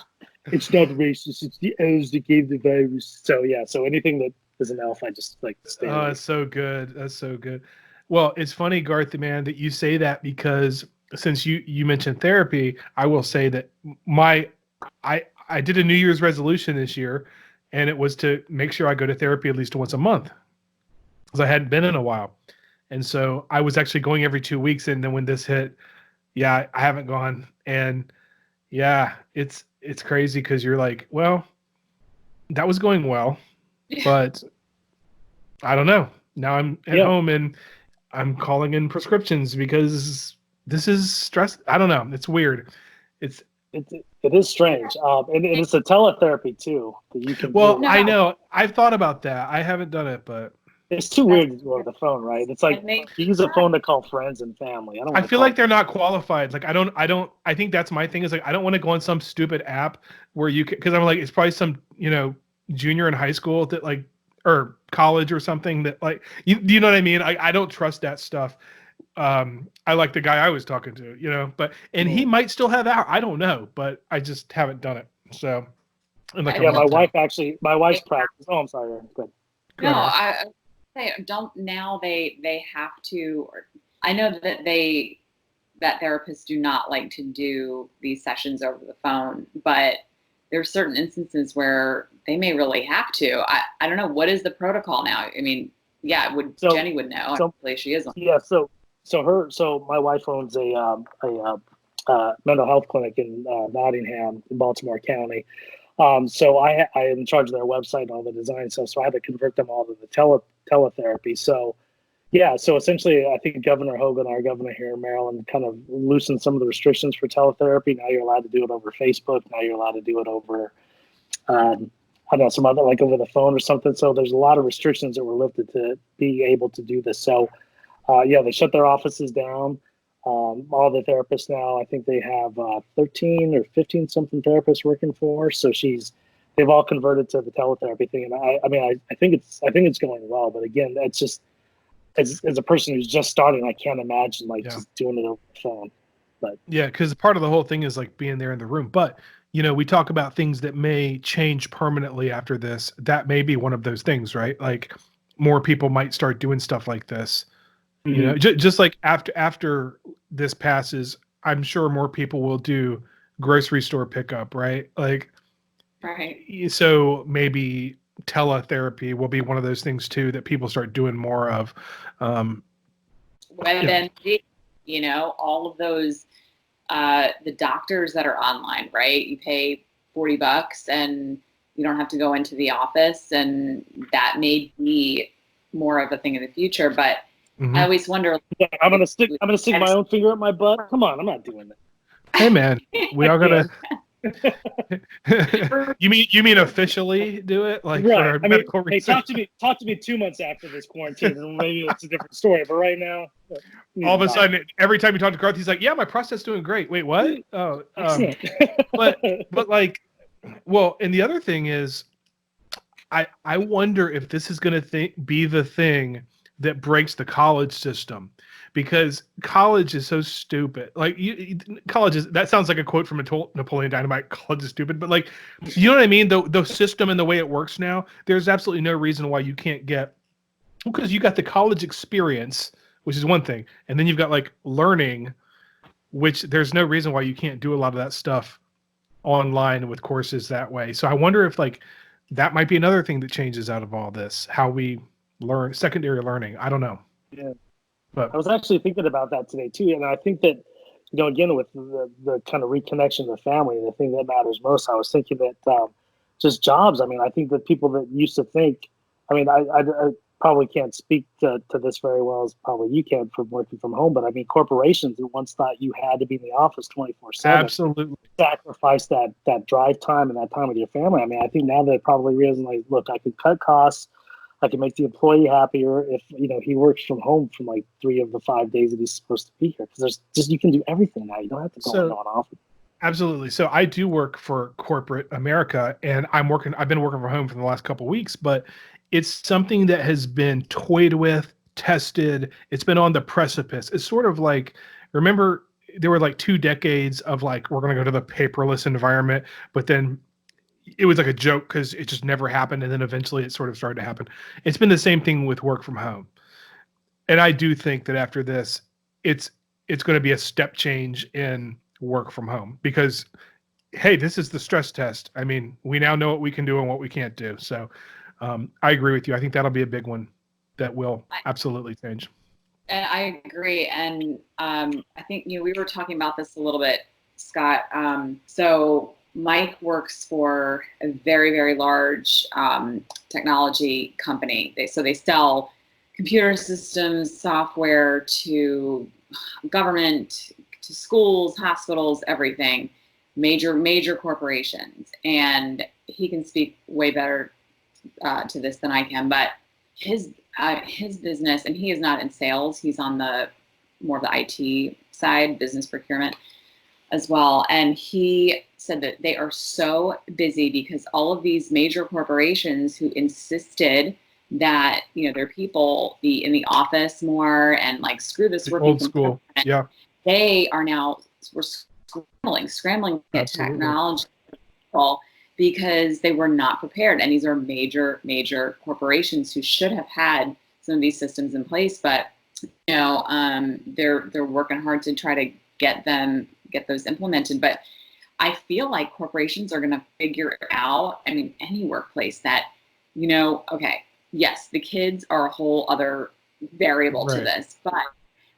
It's not racist. It's the elves that gave the virus. So yeah. So anything that is an elf, I just like stay away. That's so good. That's so good. Well, it's funny, Garth, man, that you say that, because since you mentioned therapy, I will say that I did a New Year's resolution this year, and it was to make sure I go to therapy at least once a month, because I hadn't been in a while. And so I was actually going every 2 weeks. And then when this hit, I haven't gone. And yeah, it's crazy, because you're like, well, that was going well, but I don't know. Now I'm at home and I'm calling in prescriptions because this is stress. I don't know. It's weird. It is strange. And it's a teletherapy too that you can. Well, I know. I've thought about that. I haven't done it, but it's too weird to do over the phone, right? It's like you use a phone to call friends and family. I feel like they're not qualified. Like I think that's my thing, is like, I don't want to go on some stupid app where you can, because I'm like, it's probably some, junior in high school that like, or college or something that like, you know what I mean? I don't trust that stuff. I like the guy I was talking to, but, and he might still have out. I don't know, but I just haven't done it. So. Like my wife's practice. Oh, I'm sorry. Good. No, I say don't now. They have to. I know that that therapists do not like to do these sessions over the phone, but there are certain instances where they may really have to. I don't know, what is the protocol now. I mean, Jenny would know. Hopefully she is. Yeah. So my wife owns a mental health clinic in Nottingham, in Baltimore County. So I am in charge of their website and all the design stuff. So I had to convert them all to the teletherapy. So so essentially, I think Governor Hogan, our governor here in Maryland, kind of loosened some of the restrictions for teletherapy. Now you're allowed to do it over Facebook. Now you're allowed to do it over, I don't know, some other, like over the phone or something. So there's a lot of restrictions that were lifted to be able to do this. So they shut their offices down. All the therapists now, I think they have 13 or 15 something therapists working for her. So they've all converted to the teletherapy thing. And I think it's going well, but again, it's just, as a person who's just starting, I can't imagine like just doing it over the phone. But yeah, because part of the whole thing is like being there in the room. But we talk about things that may change permanently after this. That may be one of those things, right? Like more people might start doing stuff like this. Just like after this passes, I'm sure more people will do grocery store pickup, right? Like, right. So maybe teletherapy will be one of those things too that people start doing more of. WebMD, all of those, the doctors that are online, right? You pay $40 and you don't have to go into the office, and that may be more of a thing in the future. But I always wonder. I'm gonna stick my own finger up my butt. Come on, I'm not doing that. Hey man, we all gotta. You mean officially do it, like right. for our medical research? Hey, talk to me 2 months after this quarantine, and maybe it's a different story. But right now, all of a sudden, every time you talk to Garth, he's like, "Yeah, my prostate's doing great." Wait, what? Oh, but like, well, and the other thing is, I wonder if this is going to be the thing that breaks the college system, because college is so stupid. Like college is, that sounds like a quote from Napoleon Dynamite. College is stupid, but like, you know what I mean? The system and the way it works now, there's absolutely no reason why you can't get, because you got the college experience, which is one thing, and then you've got like learning, which there's no reason why you can't do a lot of that stuff online with courses that way. So I wonder if like that might be another thing that changes out of all this, how we learn secondary learning. I don't know. Yeah. But I was actually thinking about that today too. And I think that, again, with the kind of reconnection of the family, the thing that matters most, I was thinking that just jobs. I mean, I think that people that used to think, I mean, I probably can't speak to this very well as probably you can from working from home, but I mean, corporations that once thought you had to be in the office 24/7, absolutely sacrifice that drive time and that time with your family. I mean, I think now they probably realize, look, I could cut costs, I can make the employee happier if he works from home from like 3 of the 5 days that he's supposed to be here, because there's just, you can do everything now. You don't have to go into an office. Absolutely. So I do work for corporate America, and I've been working from home for the last couple of weeks, but it's something that has been toyed with, tested. It's been on the precipice. It's sort of like, remember, there were like 2 decades of like, we're going to go to the paperless environment, but then it was like a joke because it just never happened. And then eventually it sort of started to happen. It's been the same thing with work from home. And I do think that after this, it's going to be a step change in work from home, because, hey, this is the stress test. I mean, we now know what we can do and what we can't do. So I agree with you. I think that'll be a big one that will absolutely change. And I agree. And I think, we were talking about this a little bit, Scott. So Mike works for a very, very large technology company. They sell computer systems, software to government, to schools, hospitals, everything, major corporations. And he can speak way better to this than I can, but his business, and he is not in sales, he's on the more of the IT side, business procurement as well. And he said that they are so busy because all of these major corporations who insisted that, their people be in the office more and like, screw this working old school. Yeah. They are now, we're scrambling to get technology because they were not prepared. And these are major corporations who should have had some of these systems in place, but they're working hard to try to get those implemented. But I feel like corporations are going to figure out, I mean, any workplace that, okay, yes, the kids are a whole other variable to this,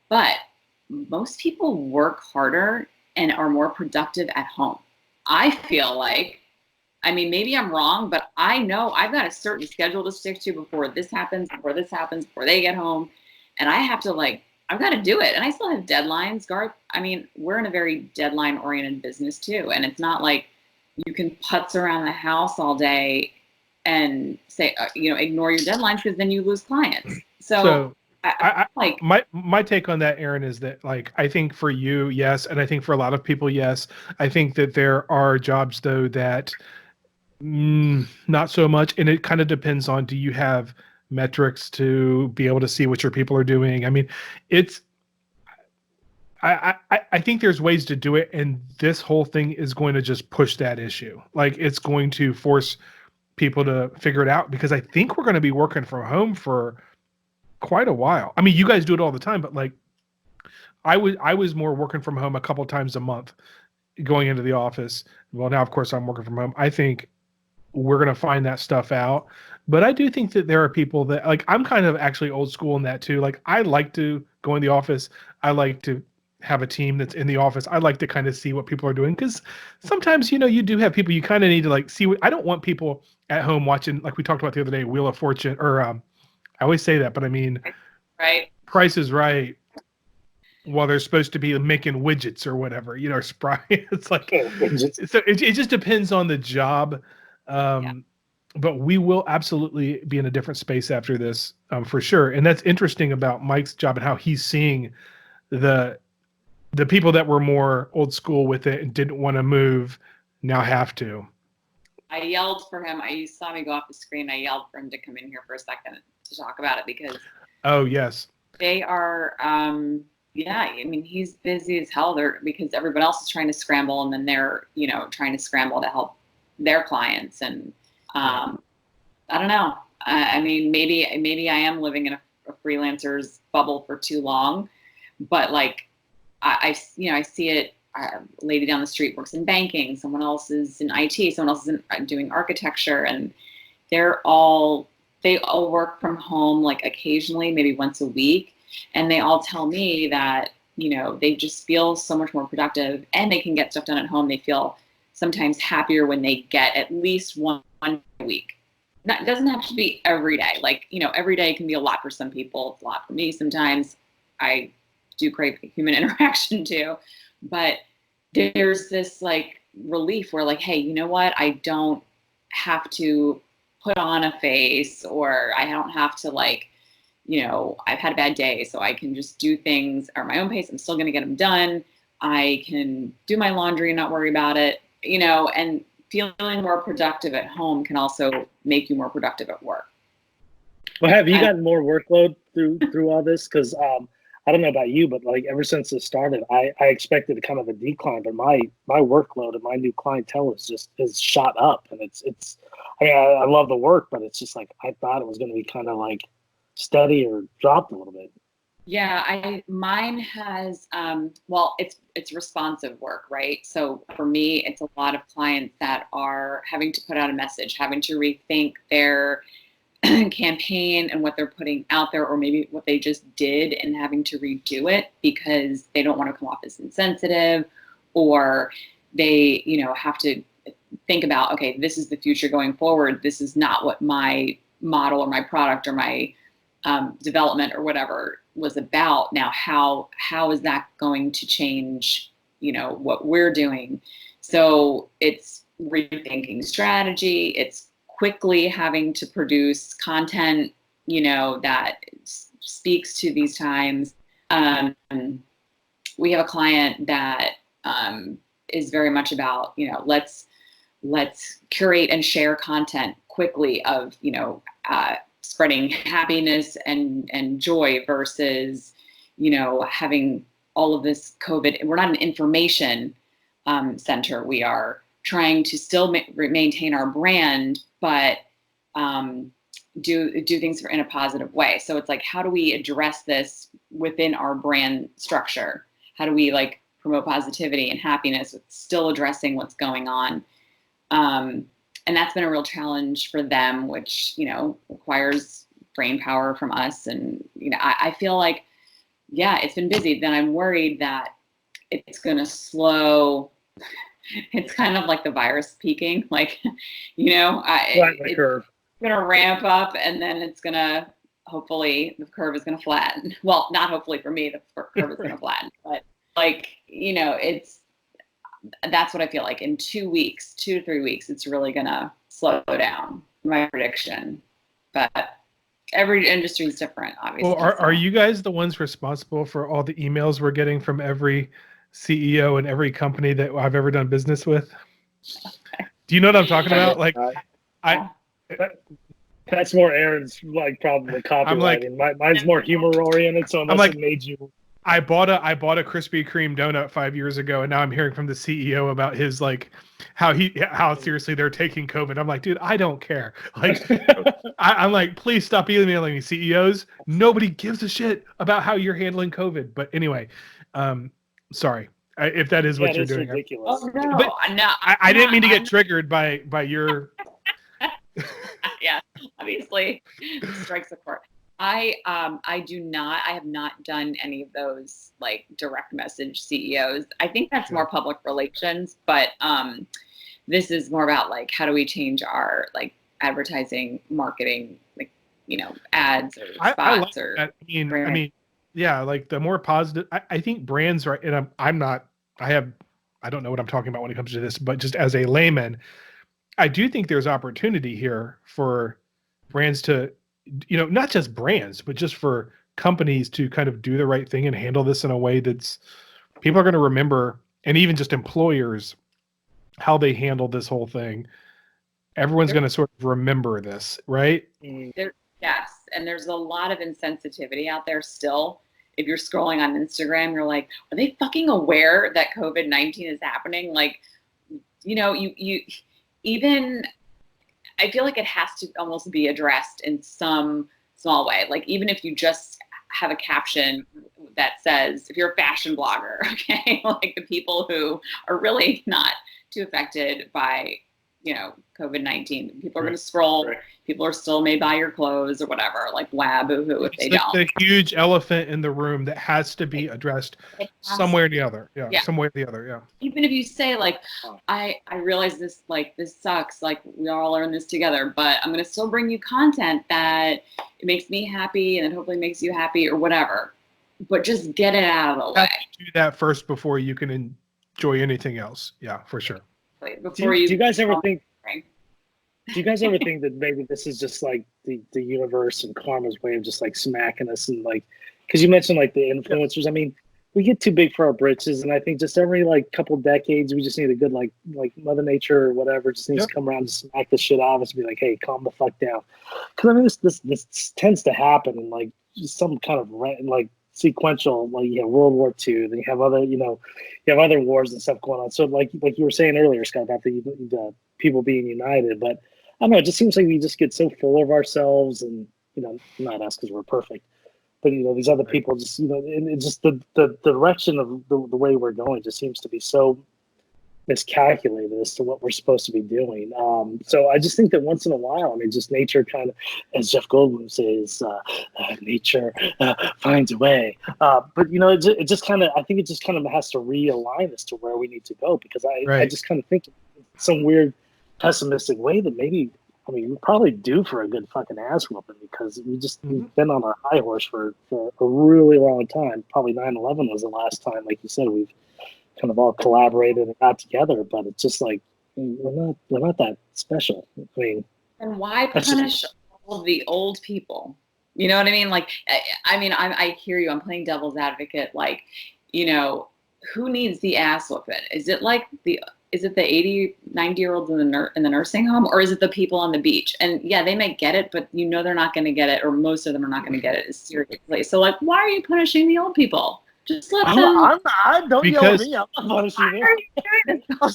but most people work harder and are more productive at home. I feel like, I mean, maybe I'm wrong, but I know I've got a certain schedule to stick to before this happens, before they get home. And I have to I've got to do it. And I still have deadlines, Garth. I mean, we're in a very deadline-oriented business too. And it's not like you can putz around the house all day and say, ignore your deadlines, because then you lose clients. So I like my take on that, Erin, is that I think for you, yes. And I think for a lot of people, yes. I think that there are jobs though that not so much. And it kind of depends on, do you have metrics to be able to see what your people are doing. I mean, it's I think there's ways to do it, and this whole thing is going to just push that issue. Like, it's going to force people to figure it out, because I think we're going to be working from home for quite a while. I mean, you guys do it all the time, but like I was more working from home a couple times a month going into the office. Well, now of course I'm working from home. I think we're going to find that stuff out. But I do think that there are people that, like, I'm kind of actually old school in that too. Like, I like to go in the office. I like to have a team that's in the office. I like to kind of see what people are doing, because sometimes, you know, you do have people you kind of need to like see what. I don't want people at home watching, like we talked about the other day, Wheel of Fortune, or I always say that, but I mean, right? Price is Right. While they're supposed to be making widgets or whatever, you know, spry. It's like, so it just depends on the job. But we will absolutely be in a different space after this, for sure. And that's interesting about Mike's job and how he's seeing the people that were more old school with it and didn't want to move now have to. I yelled for him. You saw me go off the screen. I yelled for him to come in here for a second to talk about it, because oh yes, they are. Yeah, I mean, he's busy as hell there, because everyone else is trying to scramble, and then they're, you know, trying to scramble to help their clients. And I don't know. I mean, maybe I am living in a freelancer's bubble for too long, but like I see it. A lady down the street works in banking. Someone else is in IT. Someone else is doing architecture, and they all work from home, like occasionally, maybe once a week. And they all tell me that, you know, they just feel so much more productive, and they can get stuff done at home. They feel sometimes happier when they get at least one a week. It doesn't have to be every day. Like, you know, every day can be a lot for some people. It's a lot for me sometimes. I do crave human interaction too. But there's this like relief where like, hey, you know what? I don't have to put on a face, or I don't have to like, you know, I've had a bad day, so I can just do things at my own pace. I'm still going to get them done. I can do my laundry and not worry about it, you know, and feeling more productive at home can also make you more productive at work. Well, have you gotten more workload through all this? Because I don't know about you, but like ever since it started, I expected kind of a decline, but my workload and my new clientele is shot up, and it's. I mean, I love the work, but it's just like I thought it was going to be kind of like steady or dropped a little bit. Yeah, mine has well, it's responsive work, right? So for me, it's a lot of clients that are having to put out a message, having to rethink their campaign and what they're putting out there, or maybe what they just did, and having to redo it because they don't want to come off as insensitive, or they, you know, have to think about, okay, this is the future going forward. This is not what my model or my product or my development or whatever was about. Now, how is that going to change, you know, what we're doing? So it's rethinking strategy. It's quickly having to produce content, you know, that speaks to these times. We have a client that is very much about, you know, let's curate and share content quickly of, you know, spreading happiness and joy versus, you know, having all of this COVID. We're not an information center. We are trying to still maintain our brand, but do things in a positive way. So it's like, how do we address this within our brand structure? How do we like promote positivity and happiness with still addressing what's going on? And that's been a real challenge for them, which, you know, requires brain power from us. And, you know, I feel like, yeah, it's been busy. Then I'm worried that it's going to slow. It's kind of like the virus peaking, like, you know, it's going to ramp up, and then it's going to, hopefully the curve is going to flatten. Well, not hopefully for me, the curve is going to flatten, but like, you know, that's what I feel like in 2 weeks, 2 to 3 weeks, it's really going to slow down, my prediction. But every industry is different, obviously. Well, are you guys the ones responsible for all the emails we're getting from every CEO and every company that I've ever done business with? Okay. Do you know what I'm talking about? Like, That's more Aaron's like problem with copywriting. Mine's more humor oriented. So unless it made you, I bought a Krispy Kreme donut 5 years ago, and now I'm hearing from the CEO about his like how seriously they're taking COVID. I'm like, dude, I don't care. Like, I'm like, please stop emailing me, CEOs. Nobody gives a shit about how you're handling COVID. But anyway, sorry if that is what you're doing. Ridiculous. Oh, no, but no, I didn't mean to get triggered by your. Yeah, obviously, strikes a chord. I have not done any of those like direct message CEOs. I think that's more public relations, but this is more about like how do we change our like advertising, marketing, like ads or spots I like or. That. I mean, yeah, like the more positive. I think brands are, and I'm not. I don't know what I'm talking about when it comes to this, but just as a layman, I do think there's opportunity here for brands to, not just brands, but just for companies to kind of do the right thing and handle this in a way that's people are going to remember, and even just employers, how they handle this whole thing. Everyone's going to sort of remember this, right? Yes, and there's a lot of insensitivity out there still. If you're scrolling on Instagram, you're like, are they fucking aware that COVID-19 is happening? Like, you even, I feel like it has to almost be addressed in some small way. Like, even if you just have a caption that says, if you're a fashion blogger, okay, like the people who are really not too affected by, COVID-19, people are going to scroll. Right. People are still may buy your clothes or whatever, like boo-hoo if they don't. The huge elephant in the room that has to be addressed somewhere or the other. Yeah, somewhere or the other. Yeah. Even if you say like, I realize this, like, this sucks. Like, we all learn this together, but I'm going to still bring you content that it makes me happy and it hopefully makes you happy or whatever. But just get it out of the way. Do that first before you can enjoy anything else. Yeah, for sure. Do you guys ever think? Do you guys ever think that maybe this is just like the universe and karma's way of just like smacking us and like, because you mentioned like the influencers. I mean, we get too big for our britches, and I think just every like couple decades we just need a good like Mother Nature or whatever just needs to come around and smack the shit out of us and be like, hey, calm the fuck down. Because I mean, this tends to happen in like just some kind of like sequential, like you have World War II, then you have other, you have other wars and stuff going on. So like you were saying earlier, Scott, about the people being united, but I don't know, it just seems like we just get so full of ourselves, and not us because we're perfect, but these other people just and it just the direction of the way we're going just seems to be so miscalculated as to what we're supposed to be doing. So I just think that once in a while, I mean, just nature kind of, as Jeff Goldblum says, nature finds a way. But it just kind of, I think it just kind of has to realign us to where we need to go, because I just kind of think some weird pessimistic way that maybe, I mean, we're probably due for a good fucking ass whooping, because we've been on our high horse for a really long time. Probably 9/11 was the last time, like you said, we've kind of all collaborated and got together, but it's just like we're not that special. I mean, and why punish all the old people? You know what I mean? Like, I hear you. I'm playing devil's advocate. Like, who needs the ass whooping? Is it the 80, 90-year-olds in the nursing home, or is it the people on the beach? And yeah, they may get it, but they're not going to get it, or most of them are not going to get it as seriously. So like, why are you punishing the old people? Just let them. Don't yell at me. I'm not punishing you. I'm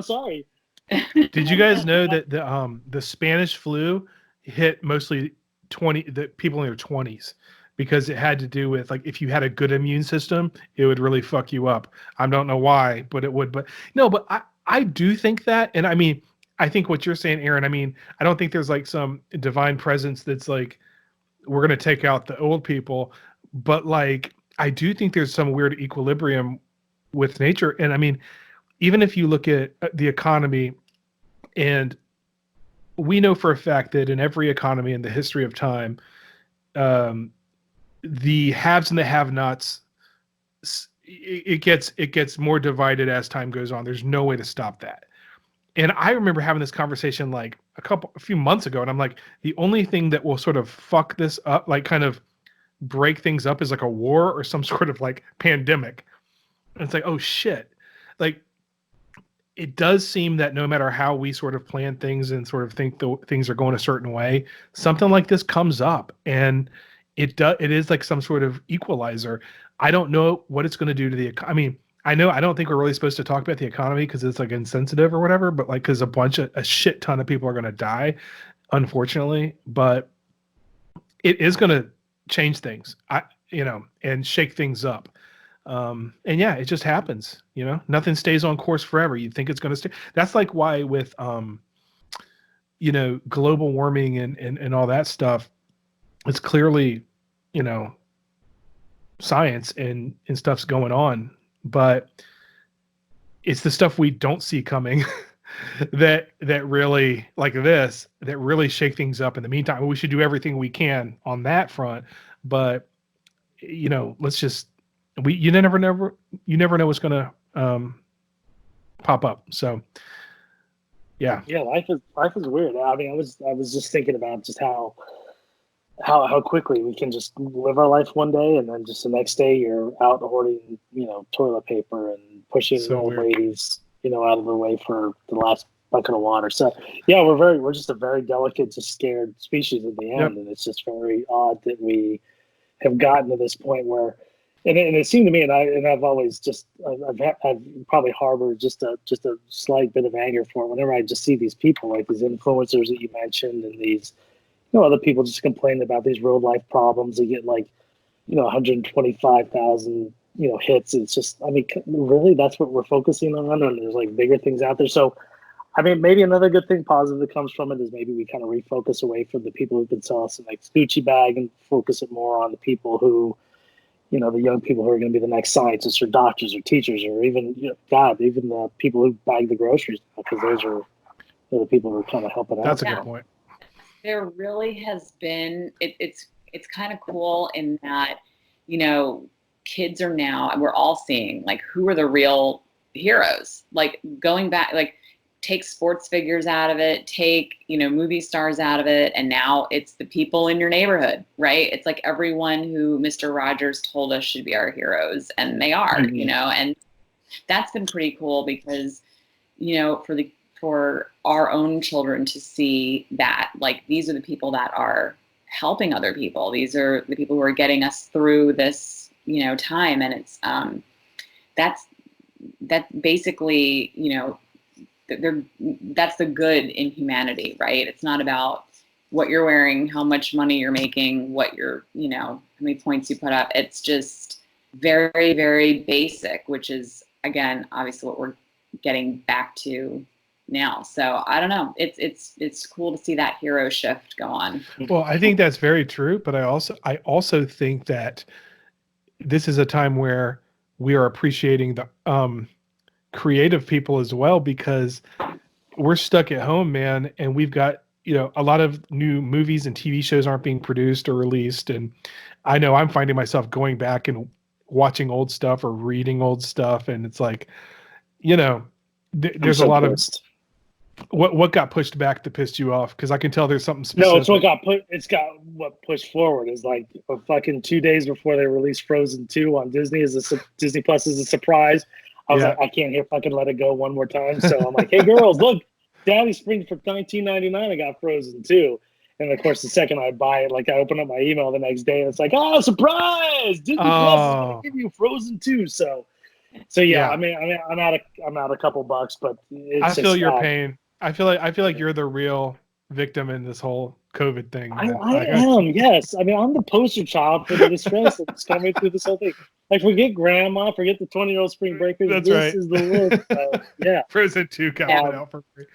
sorry. Did you guys know that the Spanish flu hit mostly the people in their 20s, because it had to do with, like, if you had a good immune system, it would really fuck you up. I don't know why, but it would. But no, but I do think that, and I mean, I think what you're saying, Erin. I mean, I don't think there's like some divine presence that's like, we're gonna take out the old people, but like, I do think there's some weird equilibrium with nature. And I mean, even if you look at the economy, and we know for a fact that in every economy in the history of time, the haves and the have-nots, it gets more divided as time goes on. There's no way to stop that. And I remember having this conversation like a few months ago, and I'm like, the only thing that will sort of fuck this up, like kind of break things up, is like a war or some sort of like pandemic. And it's like, oh shit. Like, it does seem that no matter how we sort of plan things and sort of think things are going a certain way, something like this comes up, and it is like some sort of equalizer. I don't know what it's going to do to the. I mean, I don't think we're really supposed to talk about the economy because it's like insensitive or whatever, but like because a shit ton of people are going to die, unfortunately. But it is going to change things, and shake things up. And yeah, it just happens, nothing stays on course forever. You think it's going to stay. That's like why with, global warming and all that stuff, it's clearly, science and stuff's going on, but it's the stuff we don't see coming that really that really shake things up. In the meantime, we should do everything we can on that front, but let's just, you never know what's going to pop up. So yeah, life is weird. I mean, I was just thinking about just how quickly we can just live our life one day, and then just the next day you're out hoarding toilet paper and pushing old ladies out of the way for the last bucket of water. So yeah, we're just a very delicate, just scared species at the end. Yep. And it's just very odd that we have gotten to this point where, and it seemed to me, and I've always just I've probably harbored just a slight bit of anger for it whenever I just see these people like these influencers that you mentioned, and these other people just complaining about these real life problems. They get 125,000 hits. It's just, I mean, really, that's what we're focusing on, and there's like bigger things out there. So I mean, maybe another good thing positive that comes from it is maybe we kind of refocus away from the people who've been selling some like Gucci bag and focus it more on the people who, the young people who are going to be the next scientists or doctors or teachers, or even, even the people who bag the groceries, because those are the people who are kind of helping out. That's a good point. There really has been, it's kind of cool in that, kids are now, and we're all seeing like who are the real heroes, like going back, like take sports figures out of it, take, movie stars out of it. And now it's the people in your neighborhood, right? It's like everyone who Mr. Rogers told us should be our heroes, and they are, and that's been pretty cool because, for our own children to see that, like, these are the people that are helping other people. These are the people who are getting us through this, time. And it's, that's basically, that's the good in humanity, right? It's not about what you're wearing, how much money you're making, what you're, how many points you put up. It's just very, very basic, which is, again, obviously what we're getting back to now. So I don't know. It's cool to see that hero shift go on. Well, I think that's very true, but I also think that this is a time where we are appreciating the creative people as well, because we're stuck at home, man, and we've got a lot of new movies and TV shows aren't being produced or released, and I know I'm finding myself going back and watching old stuff or reading old stuff, and it's like there's a lot of what got pushed back that pissed you off, because I can tell there's something specific. No, it's what pushed forward is like a fucking 2 days before they released Frozen 2 on Disney Disney Plus as a surprise. I was like, I can't hear fucking Let It Go one more time. So I'm like, hey girls, look, Daddy Spring for $19.99. I got Frozen 2. And of course, the second I buy it, like I open up my email the next day and it's like, oh, surprise! Disney Plus is gonna give you Frozen 2 . So yeah. I mean, I'm out a couple bucks, but I feel your pain. I feel like you're the real victim in this whole COVID thing. I am, yes. I mean, I'm the poster child for the distress that's coming through this whole thing. Like, forget grandma, forget the 20-year-old spring breakers. That's this right. is the list. Yeah. Frozen 2 coming out for free.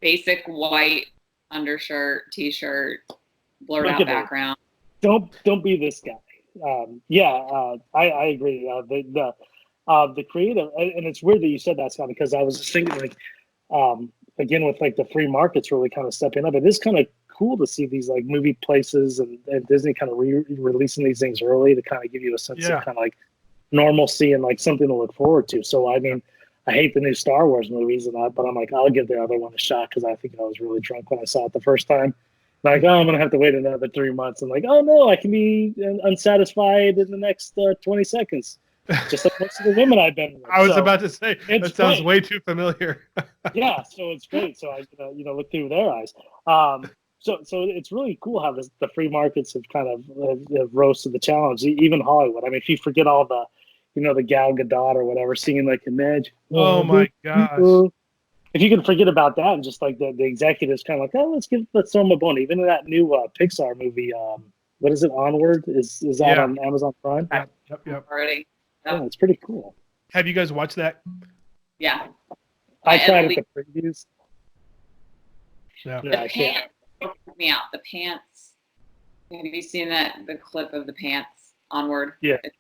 Basic white undershirt, t-shirt, blurred out background. Don't be this guy. I agree. The creative, and it's weird that you said that, Scott, because I was just thinking, like, again, with like the free markets really kind of stepping up, it is kind of cool to see these like movie places and Disney kind of releasing these things early to kind of give you a sense of kind of like normalcy and like something to look forward to. So I mean, I hate the new Star Wars movies and that, but I'm like, I'll give the other one a shot because I think I was really drunk when I saw it the first time. Like, oh, I'm gonna have to wait another 3 months, and like, oh no, I can be unsatisfied in the next 20 seconds. just like most of the women I've been with. I was about to say that sounds great. way too familiar. Yeah, so it's great. So I look through their eyes. So it's really cool how the free markets have kind of rose to the challenge. Even Hollywood. I mean, if you forget all the, the Gal Gadot or whatever singing like Imagine. Oh my gosh. If you can forget about that and just like the executives kind of like, oh, let's throw them a bone. Even in that new Pixar movie, what is it? Onward is out on Amazon Prime. Yep. Already. Yeah, it's pretty cool. Have you guys watched that? Yeah. I tried at the previews. Yeah. The pants freaked me out. The pants. Have you seen the clip of the pants? Onward. Yeah. It's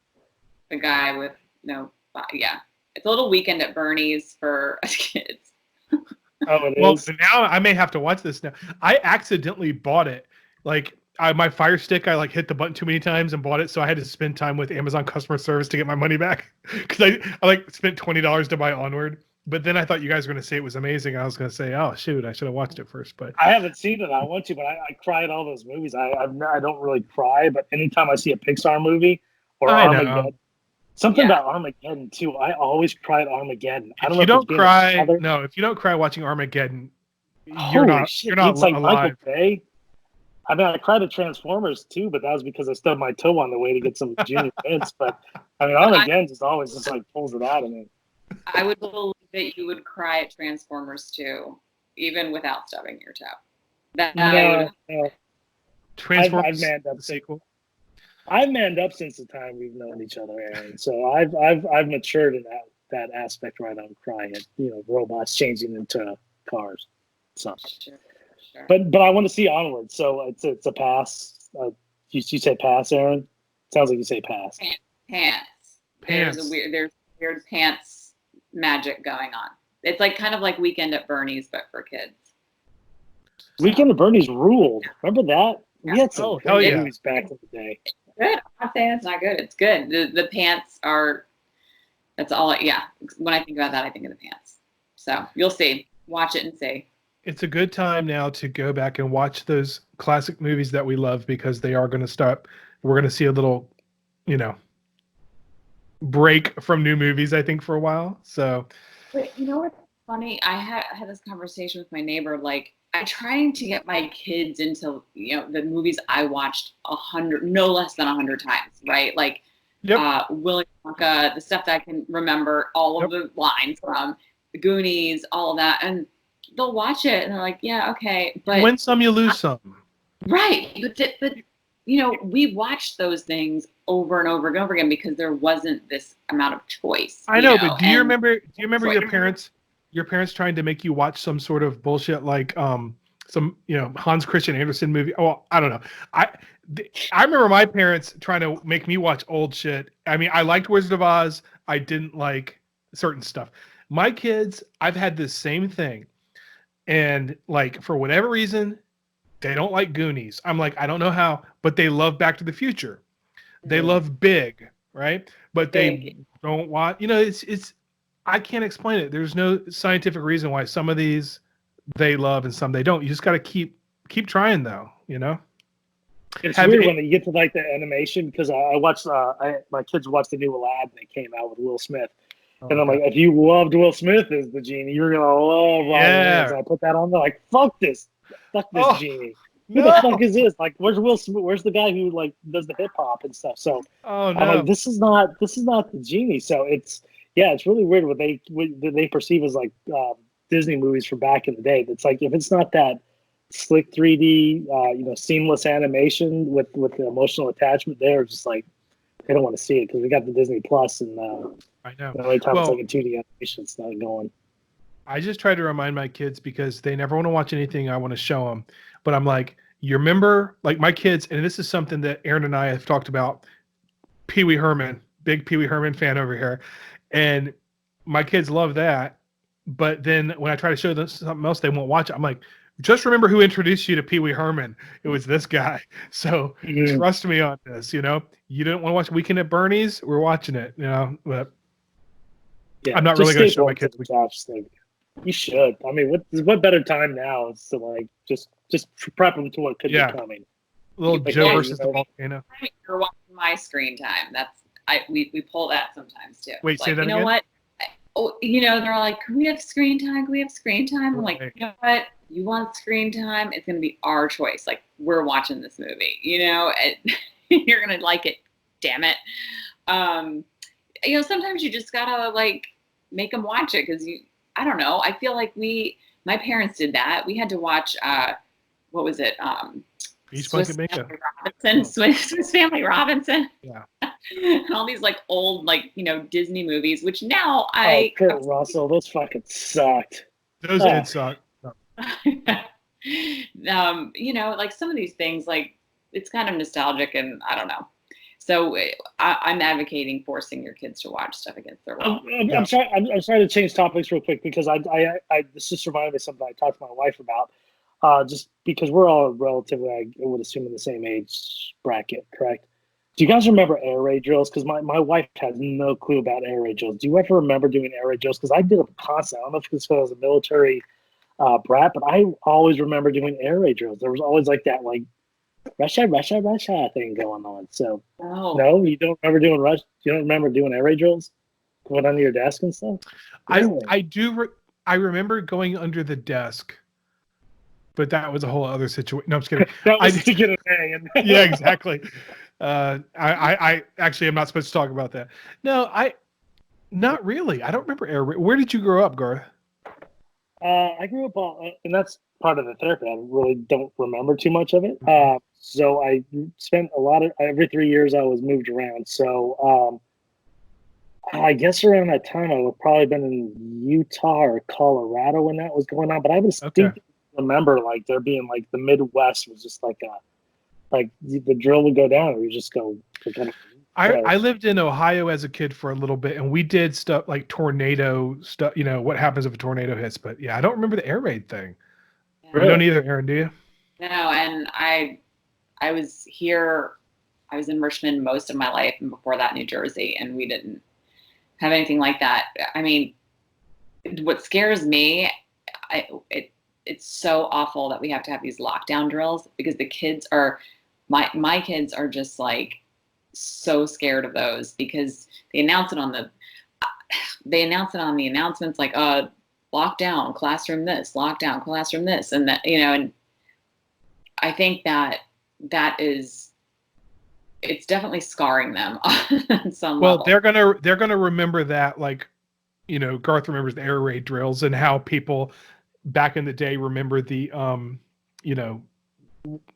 the guy with no. Yeah. It's a little Weekend at Bernie's for kids. Oh, it is. Now I may have to watch this now. I accidentally bought it. Like my Fire Stick, I like hit the button too many times and bought it, so I had to spend time with Amazon customer service to get my money back because I like spent $20 to buy Onward. But then I thought you guys were going to say it was amazing. I was going to say, oh shoot, I should have watched it first. But I haven't seen it. I want to, but I cry at all those movies. I don't really cry, but anytime I see a Pixar movie or Armageddon, something about Armageddon too. I always cry at Armageddon. I don't know. If you don't cry watching Armageddon, you're not it's like alive. Michael Bay. I mean, I cried at Transformers too, but that was because I stubbed my toe on the way to get some junior mints. But I mean, Armageddon just always just like pulls it out of me. I would believe that you would cry at Transformers too, even without stubbing your toe. No. Transformers. I've manned up sequel. I've manned up since the time we've known each other, Erin. So I've matured in that aspect where I don't cry at robots changing into cars. So, sure. But I want to see Onward. So it's a pass. You say pass, Erin? Sounds like you say pass. Pants. There's weird pants magic going on. It's like kind of like Weekend at Bernie's, but for kids. Weekend at Bernie's ruled. Remember that? We had some movies back in the day. Good. I'm not saying it's not good. It's good. The pants are. That's all. Yeah. When I think about that, I think of the pants. So you'll see. Watch it and see. It's a good time now to go back and watch those classic movies that we love because they are going to stop. We're going to see a little, break from new movies, I think, for a while. So, but you know what's funny? I had this conversation with my neighbor. Like, I'm trying to get my kids into the movies I watched no less than 100 times, right? Like, Willy Wonka, the stuff that I can remember, all of the lines from the Goonies, all of that, and they'll watch it and they're like, yeah, okay, but win some, you lose some. Right, but we watched those things over and over and over again because there wasn't this amount of choice. I know, but do you remember your parents trying to make you watch some sort of bullshit like some Hans Christian Andersen movie? Oh, I don't know. I remember my parents trying to make me watch old shit. I mean, I liked Wizard of Oz. I didn't like certain stuff. My kids, I've had this same thing. And like, for whatever reason, they don't like Goonies. I'm like, I don't know how, but they love Back to the Future. They love Big, right? But they don't want, it's, I can't explain it. There's no scientific reason why some of these they love and some they don't. You just got to keep trying though, It's weird when you get to like the animation because I watched, my kids watched the new Aladdin that came out with Will Smith. And I'm like, if you loved Will Smith as the genie, you're gonna love Aladdin. So I put that on. They're like, fuck this genie. Who the fuck is this? Like, where's Will Smith? Where's the guy who like does the hip hop and stuff? So I'm like, this is not the genie. So it's really weird what they perceive as like Disney movies from back in the day. It's like if it's not that slick 3D, seamless animation with the emotional attachment, they're just like they don't want to see it because we got the Disney Plus and. I know. The only time it's like a 2D animation, it's not going. I just try to remind my kids because they never want to watch anything I want to show them. But I'm like, you remember, like my kids, and this is something that Erin and I have talked about, Pee Wee Herman, big Pee Wee Herman fan over here. And my kids love that. But then when I try to show them something else, they won't watch it. I'm like, just remember who introduced you to Pee Wee Herman. It was this guy. So trust me on this, You didn't want to watch Weekend at Bernie's? We're watching it, but I'm not really going to show my kids. You should. I mean, what better time now is to like just prep them to what could be coming. Little Joe versus the volcano. You're watching my screen time. we pull that sometimes too. Wait, say that you know again? what? They're like, can we have screen time? Can we have screen time? I'm like, you know what? You want screen time? It's going to be our choice. Like, we're watching this movie, you're going to like it. Damn it. Sometimes you just gotta like make them watch it because I don't know. I feel like my parents did that. We had to watch, what was it? Beach Swiss Blanket Bingo. Family Robinson, Swiss Family Robinson. Yeah. And all these like old, Disney movies, which now Kurt Russell, those fucking sucked. Those did suck. Like some of these things, like it's kind of nostalgic, and I don't know. So I'm advocating forcing your kids to watch stuff against their will. I'm sorry. I'm sorry to change topics real quick because this just reminded me of something I talked to my wife about. Just because we're all relatively, I would assume, in the same age bracket, correct? Do you guys remember air raid drills? Because my wife has no clue about air raid drills. Do you ever remember doing air raid drills? Because I did them constantly. I don't know if it's because I was a military brat, but I always remember doing air raid drills. There was always like that, like Russia thing going on. So no, you don't remember doing You don't remember doing air raid drills, going under your desk and stuff. Really? I do. I remember going under the desk, but that was a whole other situation. No, I'm just kidding. That was to get an A. Yeah, exactly. I actually am not supposed to talk about that. No, not really. I don't remember air raid. Where did you grow up, Garth? I grew up and that's part of the therapy. I really don't remember too much of it. So I spent every 3 years I was moved around. So I guess around that time I would probably been in Utah or Colorado when that was going on. But I distinctly remember like there being like the Midwest was just like the drill would go down and we just go. I lived in Ohio as a kid for a little bit, and we did stuff like tornado stuff. What happens if a tornado hits? But yeah, I don't remember the air raid thing. Yeah. You don't either, Erin, do you? No, and I was here. I was in Richmond most of my life, and before that, New Jersey, and we didn't have anything like that. I mean, what scares me, it's so awful that we have to have these lockdown drills because the kids are, my kids are just like so scared of those because they announce it on the announcements like lockdown classroom this, lockdown classroom this, and that and I think that is, it's definitely scarring them on some level. They're gonna remember that, like Garth remembers the air raid drills and how people back in the day remember the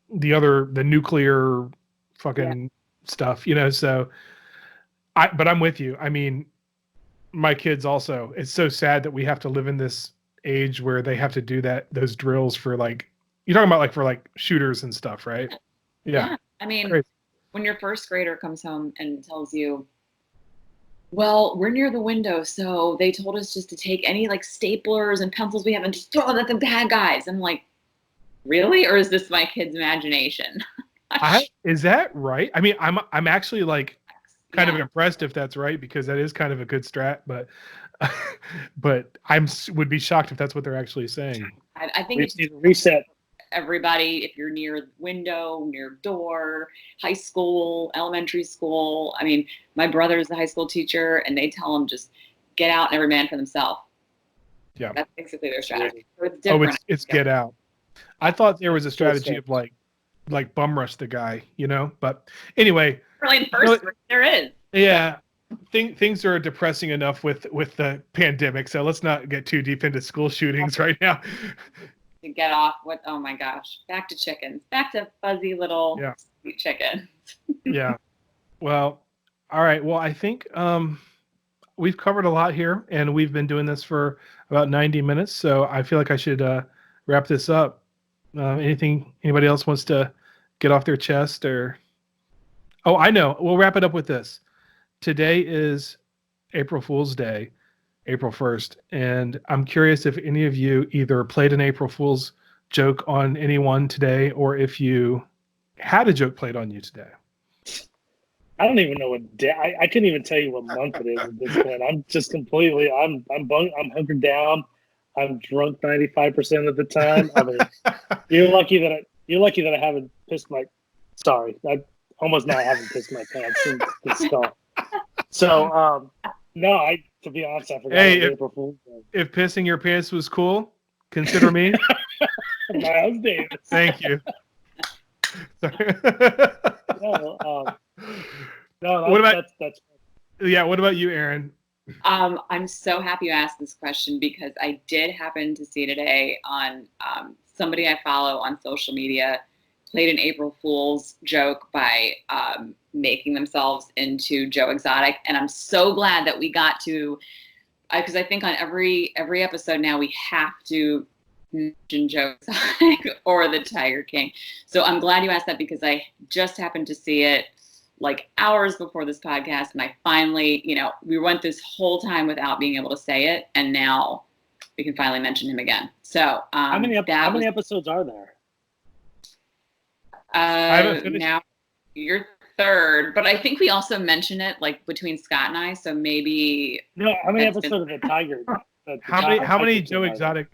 the nuclear fucking stuff, so but I'm with you. I mean, my kids also, it's so sad that we have to live in this age where they have to do those drills for like, you're talking about like for like shooters and stuff, right? Yeah. I mean, when your first grader comes home and tells you, well, we're near the window, so they told us just to take any like staplers and pencils we have and just throw them at the bad guys. I'm like, really? Or is this my kid's imagination? Is that right? I mean, I'm actually like kind of impressed if that's right, because that is kind of a good strat, but would be shocked if that's what they're actually saying. I think it's need to reset. Everybody, if you're near the window, near door, high school, elementary school. I mean, my brother's a high school teacher, and they tell them just get out and every man for themselves. Yeah, that's basically their strategy. So it's different. It's get out. I thought there was a strategy of like bum rush the guy, But anyway, really, in first there is. Yeah, things are depressing enough with the pandemic, so let's not get too deep into school shootings right now. To get off what? Oh my gosh! Back to chickens. Back to fuzzy little sweet chickens. Yeah. Well, all right. Well, I think we've covered a lot here, and we've been doing this for about 90 minutes, so I feel like I should wrap this up. Anybody else wants to get off their chest or? Oh, I know. We'll wrap it up with this. Today is April Fool's Day, April 1st, and I'm curious if any of you either played an April Fool's joke on anyone today, or if you had a joke played on you today. I don't even know what day. I couldn't even tell you what month it is at this point. I'm just completely. I'm hunkered down. I'm drunk 95% of the time. I mean, you're lucky that I haven't pissed my. Sorry, I almost now haven't pissed my pants since this call. So, no, to be honest, I forgot. Hey, April Fool's Day. If pissing your pants was cool, consider me. Miles Davis. Thank you. That's Yeah, what about you, Erin? I'm so happy you asked this question because I did happen to see today on somebody I follow on social media played an April Fool's joke by making themselves into Joe Exotic, and I'm so glad that we got to, because I think on every episode now we have to mention Joe Exotic or the Tiger King. So I'm glad you asked that because I just happened to see it like hours before this podcast, and I finally, we went this whole time without being able to say it, and now we can finally mention him again. So how many episodes are there? I haven't finished. Now you're third, but I think we also mentioned it like between Scott and I, so maybe. No, how many episodes of the Tiger? How many Joe Exotic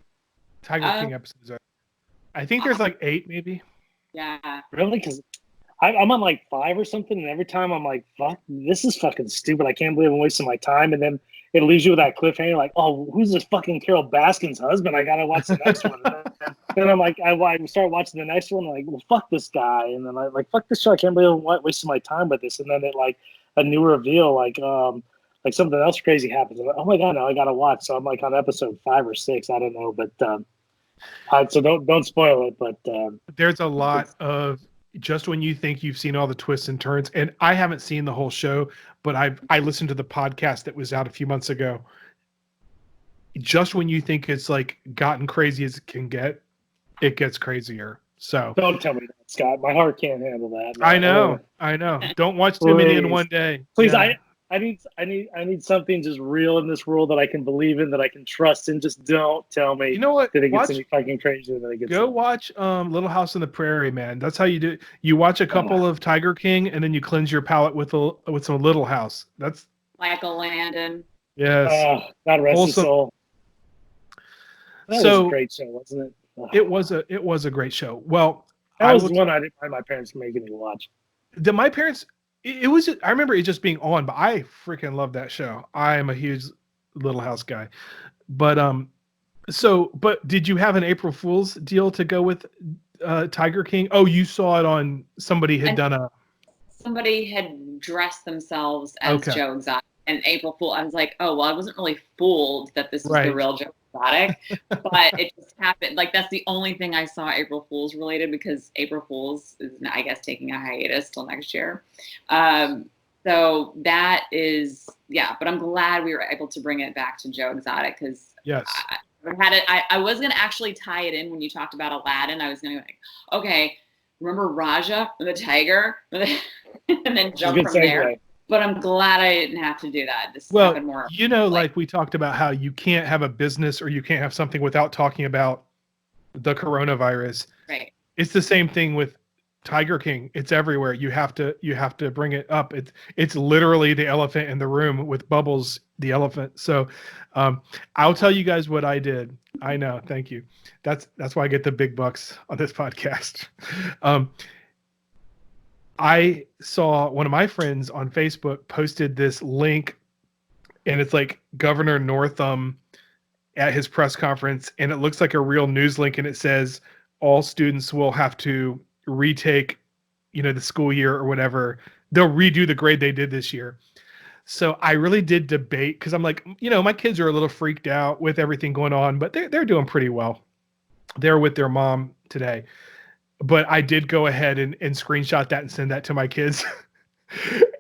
Tiger King episodes are there? I think there's like 8, maybe. Yeah. Really? Because I'm on like 5 or something, and every time I'm like, fuck, this is fucking stupid. I can't believe I'm wasting my time. And then it leaves you with that cliffhanger, like, oh, who's this fucking Carol Baskin's husband? I gotta watch the next one. Then I'm like, I start watching the next one, like, well, fuck this guy. And then I'm like, fuck this show. I can't believe I'm wasting my time with this. And then it like a new reveal, like something else crazy happens. I'm like, oh my god, now I gotta watch. So I'm like on episode 5 or 6. I don't know, but so don't spoil it. But there's a lot of just when you think you've seen all the twists and turns, and I haven't seen the whole show, but I listened to the podcast that was out a few months ago. Just when you think it's like gotten crazy as it can get, it gets crazier. So don't tell me that, Scott. My heart can't handle that. I know. Don't watch too many in one day. Please, yeah. I need something just real in this world that I can believe in, that I can trust in. Just don't tell me. You know what? That it gets any fucking crazier than it gets. Go watch Little House on the Prairie, man. That's how you do it. You watch a couple of Tiger King, and then you cleanse your palate with some Little House. That's Michael Landon. Yes. God rest his soul. That was a great show, wasn't it? It was a great show. Well, that was one I didn't find my parents making me watch. My parents, I remember it just being on, but I freaking love that show. I am a huge Little House guy. But but did you have an April Fool's deal to go with Tiger King? Oh, you saw it on somebody had dressed themselves as Joe Exotic. And April Fool, I was like, oh, well, I wasn't really fooled that this was the real Joe Exotic, but it just happened. Like, that's the only thing I saw April Fool's related, because April Fool's is, I guess, taking a hiatus till next year. So that is, but I'm glad we were able to bring it back to Joe Exotic, because I was going to actually tie it in when you talked about Aladdin. I was going to be like, okay, remember Raja, the tiger? And then jump from there. But I'm glad I didn't have to do that. This happened more. Like we talked about how you can't have a business or you can't have something without talking about the coronavirus. Right. It's the same thing with Tiger King. It's everywhere. You have to bring it up. It's literally the elephant in the room with Bubbles, the elephant. So I'll tell you guys what I did. I know. Thank you. That's why I get the big bucks on this podcast. I saw one of my friends on Facebook posted this link, and it's like Governor Northam at his press conference, and it looks like a real news link, and it says all students will have to retake, the school year or whatever. They'll redo the grade they did this year. So I really did debate, because I'm like, my kids are a little freaked out with everything going on, but they're doing pretty well. They're with their mom today. But I did go ahead and screenshot that and send that to my kids.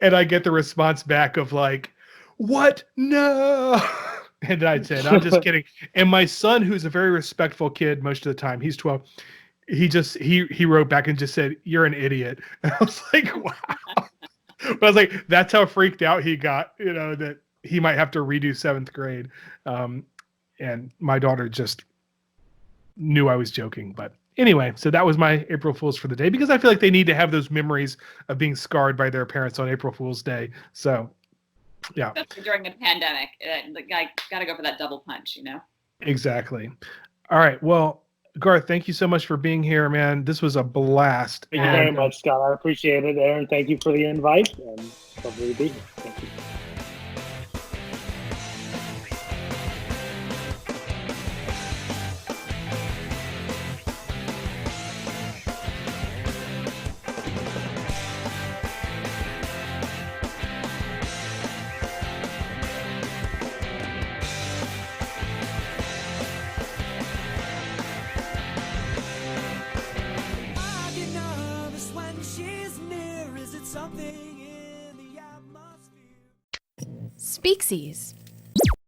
And I get the response back of like, what? No. And I said, I'm just kidding. And my son, who's a very respectful kid most of the time, he's 12. He wrote back and just said, you're an idiot. And I was like, wow. But I was like, that's how freaked out he got, that he might have to redo 7th grade. And my daughter just knew I was joking, but anyway, so that was my April Fool's for the day, because I feel like they need to have those memories of being scarred by their parents on April Fool's Day. So, yeah. Especially during a pandemic, I got to go for that double punch, Exactly. All right. Well, Garth, thank you so much for being here, man. This was a blast. Thank you very much, Scott. I appreciate it. Erin, thank you for the invite, and lovely to be here. Thank you. Speaksies.